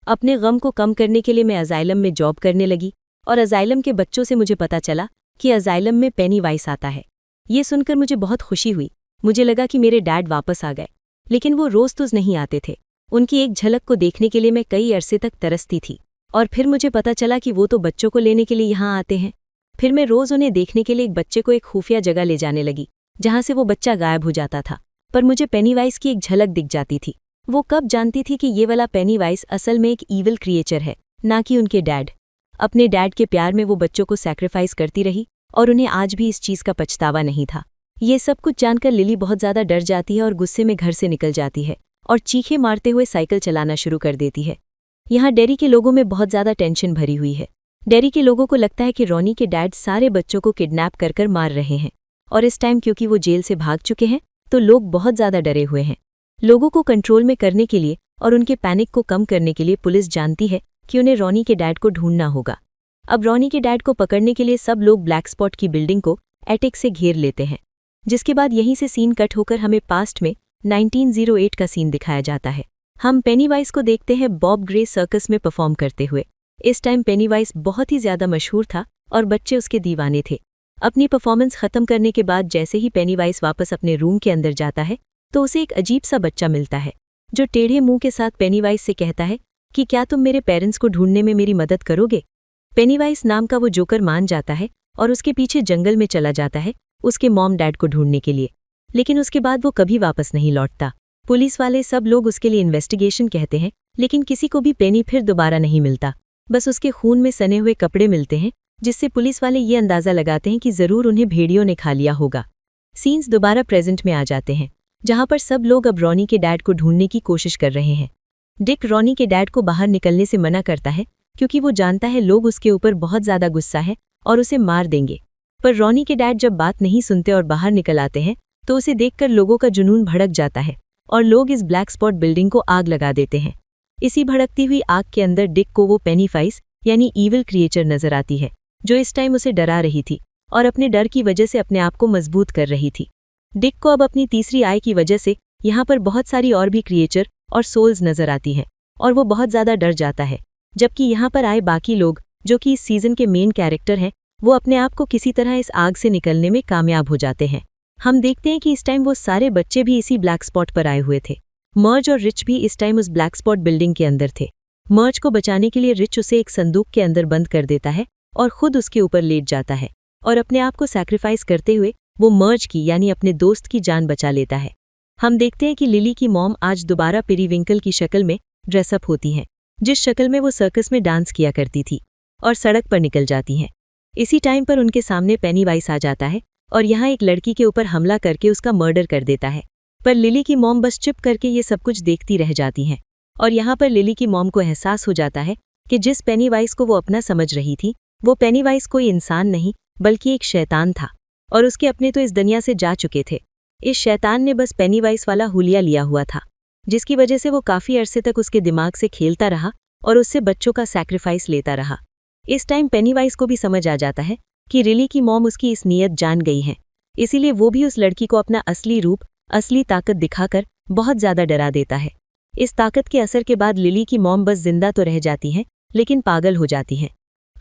अपने गम को कम करने के लिए मैं अजाइलम में जॉब करने लगी और अजाइलम के बच्चों से मुझे पता चला कि अजाइलम में पेनीवाइज आता है। ये सुनकर मुझे बहुत खुशी हुई। मुझे लगा कि मेरे डैड वापस आ गए, लेकिन वो रोज़ तो नहीं आते थे। उनकी एक झलक को देखने के लिए मैं कई अरसे तक तरसती थी और फिर मुझे पता चला कि वो तो बच्चों को लेने के लिए यहाँ आते हैं। फिर मैं रोज़ उन्हें देखने के लिए एक बच्चे को एक खुफिया जगह ले जाने लगी जहाँ से वो बच्चा गायब हो जाता था, पर मुझे पेनीवाइज की एक झलक दिख जाती थी। वो कब जानती थी कि ये वाला पेनीवाइज असल में एक ईविल क्रिएचर है, ना कि उनके डैड। अपने डैड के प्यार में वो बच्चों को सैक्रिफाइस करती रही और उन्हें आज भी इस चीज़ का पछतावा नहीं था। ये सब कुछ जानकर लिली बहुत ज़्यादा डर जाती है और गुस्से में घर से निकल जाती है और चीखे मारते हुए साइकिल चलाना शुरू कर देती है। यहाँ डेरी के लोगों में बहुत ज़्यादा टेंशन भरी हुई है। डेरी के लोगों को लगता है कि रॉनी के डैड सारे बच्चों को किडनैप कर मार रहे हैं और इस टाइम क्योंकि वो जेल से भाग चुके हैं तो लोग बहुत ज़्यादा डरे हुए हैं। लोगों को कंट्रोल में करने के लिए और उनके पैनिक को कम करने के लिए पुलिस जानती है कि उन्हें रॉनी के डैड को ढूंढना होगा। अब रॉनी के डैड को पकड़ने के लिए सब लोग ब्लैक स्पॉट की बिल्डिंग को एटेक से घेर लेते हैं, जिसके बाद यहीं से सीन कट होकर हमें पास्ट में 1908 का सीन दिखाया जाता है। हम पेनीवाइज को देखते हैं बॉब ग्रे सर्कस में परफॉर्म करते हुए। इस टाइम पेनीवाइज बहुत ही ज़्यादा मशहूर था और बच्चे उसके दीवाने थे। अपनी परफॉर्मेंस खत्म करने के बाद जैसे ही पेनीवाइज वापस अपने रूम के अंदर जाता है तो उसे एक अजीब सा बच्चा मिलता है जो टेढ़े मुंह के साथ पेनीवाइज से कहता है कि क्या तुम मेरे पेरेंट्स को ढूंढने में मेरी मदद करोगे। पेनीवाइज नाम का वो जोकर मान जाता है और उसके पीछे जंगल में चला जाता है उसके मॉम डैड को ढूंढने के लिए, लेकिन उसके बाद वो कभी वापस नहीं लौटता। पुलिस वाले सब लोग उसके लिए इन्वेस्टिगेशन कहते हैं, लेकिन किसी को भी पेनी फिर दोबारा नहीं मिलता। बस उसके खून में सने हुए कपड़े मिलते हैं, जिससे पुलिस वाले ये अंदाज़ा लगाते हैं कि ज़रूर उन्हें भेड़ियों ने खा लिया होगा। सीन्स दोबारा प्रेजेंट में आ जाते हैं, जहाँ पर सब लोग अब रॉनी के डैड को ढूंढने की कोशिश कर रहे हैं। डिक रॉनी के डैड को बाहर निकलने से मना करता है क्योंकि वो जानता है लोग उसके ऊपर बहुत ज़्यादा गुस्सा है और उसे मार देंगे। पर रॉनी के डैड जब बात नहीं सुनते और बाहर निकल आते हैं तो उसे देखकर लोगों का जुनून भड़क जाता है और लोग इस ब्लैक स्पॉट बिल्डिंग को आग लगा देते हैं। इसी भड़कती हुई आग के अंदर डिक को वो पेनीवाइज यानी ईविल क्रिएचर नजर आती है, जो इस टाइम उसे डरा रही थी और अपने डर की वजह से अपने आप को मजबूत कर रही थी। डिक को अब अपनी तीसरी आई की वजह से यहाँ पर बहुत सारी और भी क्रिएचर और सोल्स नजर आती हैं और वो बहुत ज़्यादा डर जाता है, जबकि यहाँ पर आए बाकी लोग जो कि इस सीजन के मेन कैरेक्टर हैं वो अपने आप को किसी तरह इस आग से निकलने में कामयाब हो जाते हैं। हम देखते हैं कि इस टाइम वो सारे बच्चे भी इसी ब्लैक स्पॉट पर आए हुए थे। मर्ज और रिच भी इस टाइम उस ब्लैक स्पॉट बिल्डिंग के अंदर थे। मर्ज को बचाने के लिए रिच उसे एक संदूक के अंदर बंद कर देता है और खुद उसके ऊपर लेट जाता है और अपने आप को सैक्रिफाइस करते हुए वो मर्ज की यानी अपने दोस्त की जान बचा लेता है। हम देखते हैं कि लिली की मॉम आज दोबारा पेरीविंकल की शक्ल में ड्रेसअप होती हैं, जिस शक्ल में वो सर्कस में डांस किया करती थी, और सड़क पर निकल जाती हैं। इसी टाइम पर उनके सामने पेनीवाइज आ जाता है और यहाँ एक लड़की के ऊपर हमला करके उसका मर्डर कर देता है। पर लिली की मॉम बस चुप करके ये सब कुछ देखती रह जाती हैं और यहाँ पर लिली की मॉम को एहसास हो जाता है कि जिस पेनीवाइज को वो अपना समझ रही थी वो पेनीवाइज कोई इंसान नहीं बल्कि एक शैतान था और उसके अपने तो इस दुनिया से जा चुके थे। इस शैतान ने बस पेनीवाइज वाला हुलिया लिया हुआ था, जिसकी वजह से वो काफ़ी अरसे तक उसके दिमाग से खेलता रहा और उससे बच्चों का सैक्रिफाइस लेता रहा। इस टाइम पेनीवाइज को भी समझ आ जाता है कि लिली की मॉम उसकी इस नीयत जान गई हैं, इसीलिए वो भी उस लड़की को अपना असली रूप, असली ताकत दिखाकर बहुत ज्यादा डरा देता है। इस ताकत के असर के बाद लिली की मॉम बस जिंदा तो रह जाती हैं, लेकिन पागल हो जाती हैं।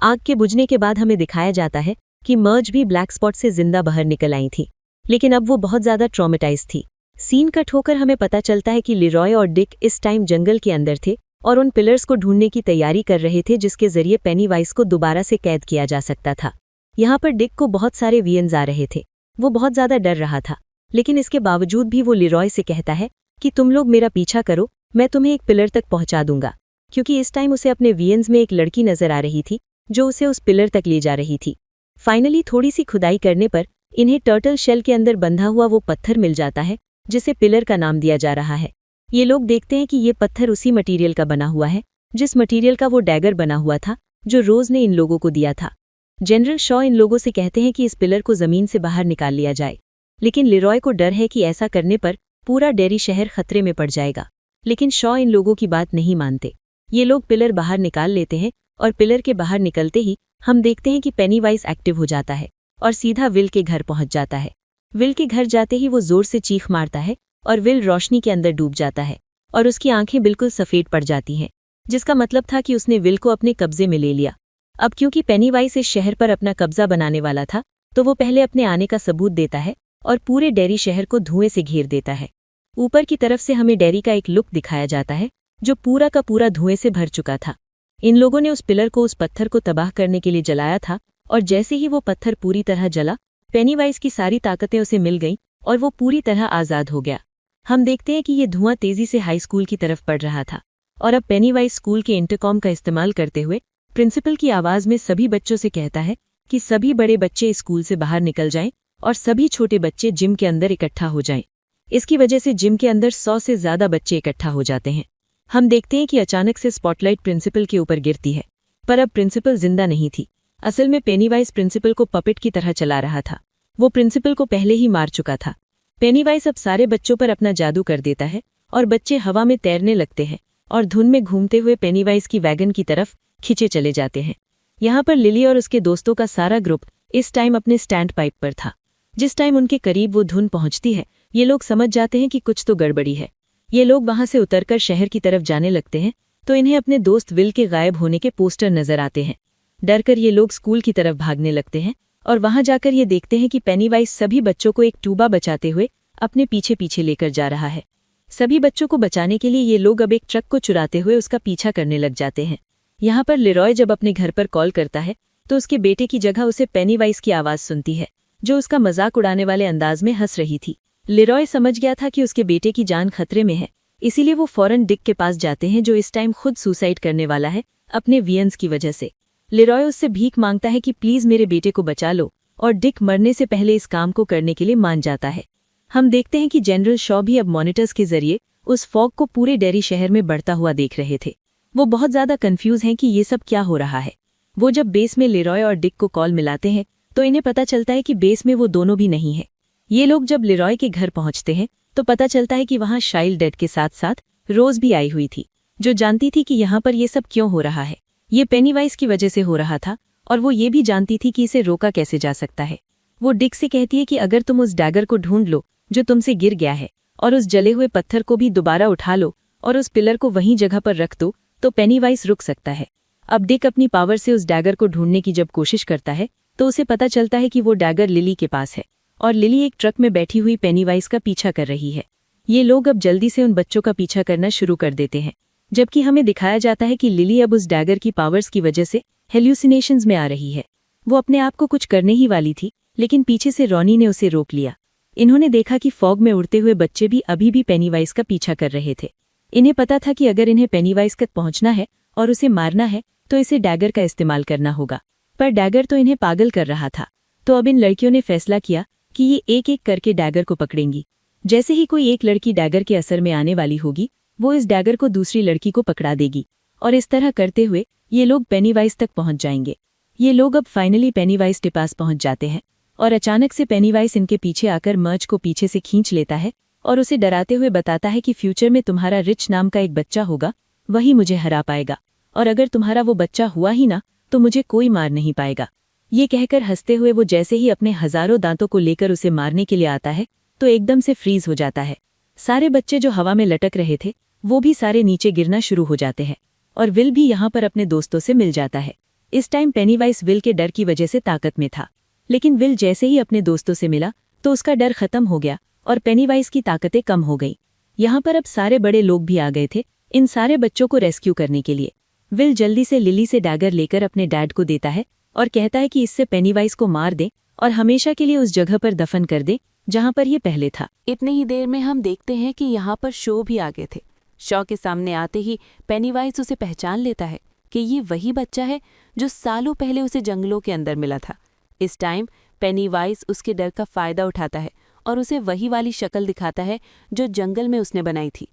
आग के बुझने के बाद हमें दिखाया जाता है कि मर्ज भी ब्लैक स्पॉट से जिंदा बाहर निकल आई थी, लेकिन अब वो बहुत ज्यादा ट्रॉमेटाइज थी। सीन कट होकर हमें पता चलता है कि लिरॉय और डिक इस टाइम जंगल के अंदर थे और उन पिलर्स को ढूंढने की तैयारी कर रहे थे जिसके जरिए पेनीवाइज को दोबारा से कैद किया जा सकता था। यहाँ पर डिक को बहुत सारे वियंस आ रहे थे। वो बहुत ज्यादा डर रहा था, लेकिन इसके बावजूद भी वो लिरॉय से कहता है कि तुम लोग मेरा पीछा करो, मैं तुम्हें एक पिलर तक पहुंचा दूंगा, क्योंकि इस टाइम उसे अपने वियंस में एक लड़की नजर आ रही थी जो उसे उस पिलर तक ले जा रही थी। फाइनली थोड़ी सी खुदाई करने पर इन्हें टर्टल शेल के अंदर बंधा हुआ वो पत्थर मिल जाता है जिसे पिलर का नाम दिया जा रहा है। ये लोग देखते हैं कि ये पत्थर उसी मटीरियल का बना हुआ है जिस मटीरियल का वो डैगर बना हुआ था जो रोज ने इन लोगों को दिया था। जनरल शॉ इन लोगों से कहते हैं कि इस पिलर को जमीन से बाहर निकाल लिया जाए, लेकिन लिरॉय को डर है कि ऐसा करने पर पूरा डेरी शहर खतरे में पड़ जाएगा। लेकिन शॉ इन लोगों की बात नहीं मानते। ये लोग पिलर बाहर निकाल लेते हैं और पिलर के बाहर निकलते ही हम देखते हैं कि पेनीवाइज एक्टिव हो जाता है और सीधा विल के घर पहुंच जाता है। विल के घर जाते ही वो जोर से चीख मारता है और विल रोशनी के अंदर डूब जाता है और उसकी आंखें बिल्कुल सफेद पड़ जाती हैं, जिसका मतलब था कि उसने विल को अपने कब्जे में ले लिया। अब क्योंकि पेनीवाइज इस शहर पर अपना कब्जा बनाने वाला था, तो वो पहले अपने आने का सबूत देता है और पूरे डेरी शहर को धुएं से घेर देता है। ऊपर की तरफ से हमें डेरी का एक लुक दिखाया जाता है जो पूरा का पूरा धुएं से भर चुका था। इन लोगों ने उस पिलर को उस पत्थर को तबाह करने के लिए जलाया था और जैसे ही वो पत्थर पूरी तरह जला, पेनीवाइज की सारी ताकतें उसे मिल गईं और वो पूरी तरह आज़ाद हो गया। हम देखते हैं कि ये धुआं तेजी से हाई स्कूल की तरफ बढ़ रहा था और अब पेनीवाइज स्कूल के इंटरकॉम का इस्तेमाल करते हुए प्रिंसिपल की आवाज में सभी बच्चों से कहता है कि सभी बड़े बच्चे स्कूल से बाहर निकल जाएं और सभी छोटे बच्चे जिम के अंदर इकट्ठा हो जाएं। इसकी वजह से जिम के अंदर 100 से ज्यादा बच्चे इकट्ठा हो जाते हैं। हम देखते हैं कि अचानक से स्पॉटलाइट प्रिंसिपल के ऊपर गिरती है, पर अब प्रिंसिपल जिंदा नहीं थी। असल में पेनीवाइज प्रिंसिपल को पपेट की तरह चला रहा था। वो प्रिंसिपल को पहले ही मार चुका था। पेनीवाइज अब सारे बच्चों पर अपना जादू कर देता है और बच्चे हवा में तैरने लगते हैं और धुन में घूमते हुए पेनीवाइज की वैगन की तरफ खिंचे चले जाते हैं। यहाँ पर लिली और उसके दोस्तों का सारा ग्रुप इस टाइम अपने स्टैंड पाइप पर था। जिस टाइम उनके करीब वो धुन पहुंचती है, ये लोग समझ जाते हैं कि कुछ तो गड़बड़ी है। ये लोग वहां से उतरकर शहर की तरफ जाने लगते हैं तो इन्हें अपने दोस्त विल के गायब होने के पोस्टर नजर आते हैं। डरकर ये लोग स्कूल की तरफ भागने लगते हैं और वहां जाकर ये देखते हैं कि पेनीवाइज सभी बच्चों को एक टूबा बचाते हुए अपने पीछे पीछे लेकर जा रहा है। सभी बच्चों को बचाने के लिए ये लोग अब एक ट्रक को चुराते हुए उसका पीछा करने लग जाते हैं। यहाँ पर लिरॉय जब अपने घर पर कॉल करता है तो उसके बेटे की जगह उसे पेनीवाइज की आवाज सुनती है जो उसका मजाक उड़ाने वाले अंदाज में हंस रही थी। लिरॉय समझ गया था कि उसके बेटे की जान खतरे में है, इसीलिए वो फौरन डिक के पास जाते हैं जो इस टाइम खुद सुसाइड करने वाला है अपने वियंस की वजह से। लिरॉय उससे भीख मांगता है कि प्लीज मेरे बेटे को बचा लो और डिक मरने से पहले इस काम को करने के लिए मान जाता है। हम देखते हैं कि जनरल शॉ भी अब मॉनिटर्स के जरिए उस फॉग को पूरे डेरी शहर में बढ़ता हुआ देख रहे थे। वो बहुत ज्यादा कंफ्यूज हैं कि ये सब क्या हो रहा है। वो जब बेस में लिरॉय और डिक को कॉल मिलाते हैं तो इन्हें पता चलता है कि बेस में वो दोनों भी नहीं है। ये लोग जब लिरॉय के घर पहुंचते हैं तो पता चलता है कि वहां शाइल डेड के साथ साथ रोज भी आई हुई थी, जो जानती थी कि यहाँ पर ये सब क्यों हो रहा है। ये पेनीवाइज की वजह से हो रहा था और वो ये भी जानती थी कि इसे रोका कैसे जा सकता है। वो डिक से कहती है कि अगर तुम उस डैगर को ढूंढ लो जो तुमसे गिर गया है और उस जले हुए पत्थर को भी दोबारा उठा लो और उस पिलर को वहीं जगह पर रख दो तो पेनीवाइज रुक सकता है। अब डिक अपनी पावर से उस डैगर को ढूंढने की जब कोशिश करता है तो उसे पता चलता है कि वो डैगर लिली के पास है और लिली एक ट्रक में बैठी हुई पेनीवाइज का पीछा कर रही है। ये लोग अब जल्दी से उन बच्चों का पीछा करना शुरू कर देते हैं, जबकि हमें दिखाया जाता है कि लिली अब उस डैगर की पावर्स की वजह से हेल्यूसिनेशंस में आ रही है। वो अपने आप को कुछ करने ही वाली थी, लेकिन पीछे से रॉनी ने उसे रोक लिया। इन्होंने देखा कि फॉग में उड़ते हुए बच्चे भी अभी भी पेनीवाइज का पीछा कर रहे थे। इन्हें पता था कि अगर इन्हें पेनीवाइज तक पहुंचना है और उसे मारना है तो इसे डैगर का इस्तेमाल करना होगा, पर डैगर तो इन्हें पागल कर रहा था। तो अब इन लड़कियों ने फैसला किया कि ये एक एक करके डैगर को पकड़ेंगी। जैसे ही कोई एक लड़की डैगर के असर में आने वाली होगी, वो इस डैगर को दूसरी लड़की को पकड़ा देगी और इस तरह करते हुए ये लोग पेनीवाइज तक पहुंच जाएंगे। ये लोग अब फाइनली पेनीवाइज के पास पहुंच जाते हैं और अचानक से पेनीवाइज इनके पीछे आकर मर्ज को पीछे से खींच लेता है और उसे डराते हुए बताता है कि फ्यूचर में तुम्हारा रिच नाम का एक बच्चा होगा, वही मुझे हरा पाएगा, और अगर तुम्हारा वो बच्चा हुआ ही ना तो मुझे कोई मार नहीं पाएगा। ये कहकर हंसते हुए वो जैसे ही अपने हजारों दांतों को लेकर उसे मारने के लिए आता है तो एकदम से फ्रीज हो जाता है। सारे बच्चे जो हवा में लटक रहे थे वो भी सारे नीचे गिरना शुरू हो जाते हैं और विल भी यहाँ पर अपने दोस्तों से मिल जाता है। इस टाइम पेनीवाइज विल के डर की वजह से ताकत में था, लेकिन विल जैसे ही अपने दोस्तों से मिला तो उसका डर खत्म हो गया और पेनीवाइज की ताकतें कम हो गई। यहाँ पर अब सारे बड़े लोग भी आ गए थे इन सारे बच्चों को रेस्क्यू करने के लिए। विल जल्दी से लिली से डैगर लेकर अपने डैड को देता है और कहता है कि इससे पेनीवाइज को मार दे और हमेशा के लिए उस जगह पर दफन कर दे जहाँ पर ये पहले था। इतने ही देर में हम देखते हैं कि यहाँ पर शो भी आ गए थे। शो के सामने आते ही पेनीवाइज उसे पहचान लेता है कि ये वही बच्चा है जो सालों पहले उसे जंगलों के अंदर मिला था। इस टाइम पेनीवाइज उसके डर का फायदा उठाता है और उसे वही वाली शक्ल दिखाता है जो जंगल में उसने बनाई थी।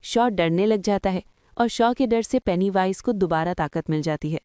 शो डरने लग जाता है और शो के डर से पेनीवाइज को दोबारा ताकत मिल जाती है।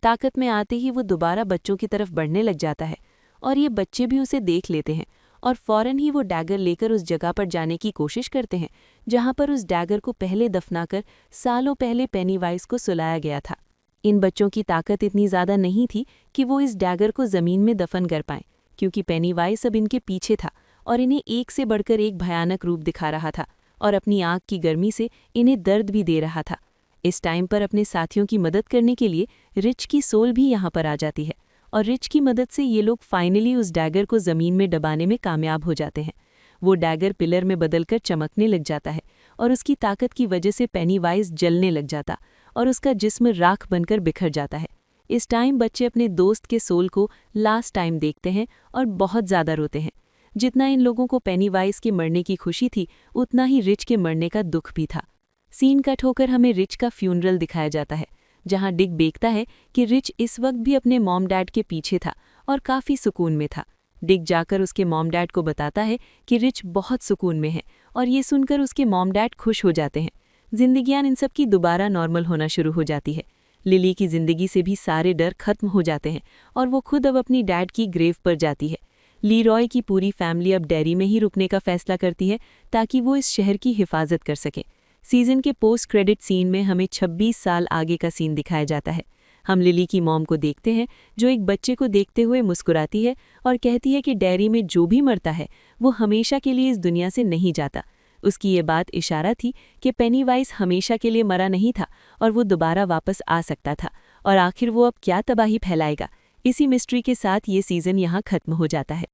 ताकत में आते ही वो दोबारा बच्चों की तरफ बढ़ने लग जाता है और ये बच्चे भी उसे देख लेते हैं और फौरन ही वो डैगर लेकर उस जगह पर जाने की कोशिश करते हैं जहाँ पर उस डैगर को पहले दफनाकर सालों पहले पेनीवाइज को सुलाया गया था। इन बच्चों की ताकत इतनी ज़्यादा नहीं थी कि वो इस डैगर को ज़मीन में दफन कर पाएं, क्योंकि पेनीवाइज अब इनके पीछे था और इन्हें एक से बढ़कर एक भयानक रूप दिखा रहा था और अपनी आँख की गर्मी से इन्हें दर्द भी दे रहा था। इस टाइम पर अपने साथियों की मदद करने के लिए रिच की सोल भी यहाँ पर आ जाती है और रिच की मदद से ये लोग फाइनली उस डैगर को ज़मीन में दबाने में कामयाब हो जाते हैं। वो डैगर पिलर में बदलकर चमकने लग जाता है और उसकी ताकत की वजह से पेनीवाइज जलने लग जाता और उसका जिस्म राख बनकर बिखर जाता है। इस टाइम बच्चे अपने दोस्त के सोल को लास्ट टाइम देखते हैं और बहुत ज़्यादा रोते हैं। जितना इन लोगों को पेनीवाइज के मरने की खुशी थी उतना ही रिच के मरने का दुख भी था। सीन कट होकर हमें रिच का फ्यूनरल दिखाया जाता है, जहां डिक देखता है कि रिच इस वक्त भी अपने मॉम डैड के पीछे था और काफ़ी सुकून में था। डिक जाकर उसके मॉम डैड को बताता है कि रिच बहुत सुकून में है और ये सुनकर उसके मॉम डैड खुश हो जाते हैं। जिंदगियां इन सब की दोबारा नॉर्मल होना शुरू हो जाती है। लिली की ज़िंदगी से भी सारे डर खत्म हो जाते हैं और वो खुद अब अपनी डैड की ग्रेव पर जाती है। लीरॉय की पूरी फैमिली अब डेरी में ही रुकने का फैसला करती है ताकि वो इस शहर की हिफाजत कर सके। सीजन के पोस्ट क्रेडिट सीन में हमें 26 साल आगे का सीन दिखाया जाता है। हम लिली की मॉम को देखते हैं जो एक बच्चे को देखते हुए मुस्कुराती है और कहती है कि डेयरी में जो भी मरता है वो हमेशा के लिए इस दुनिया से नहीं जाता। उसकी ये बात इशारा थी कि पेनीवाइज हमेशा के लिए मरा नहीं था और वो दोबारा वापस आ सकता था और आखिर वो अब क्या तबाही फैलाएगा। इसी मिस्ट्री के साथ ये सीज़न यहाँ खत्म हो जाता है।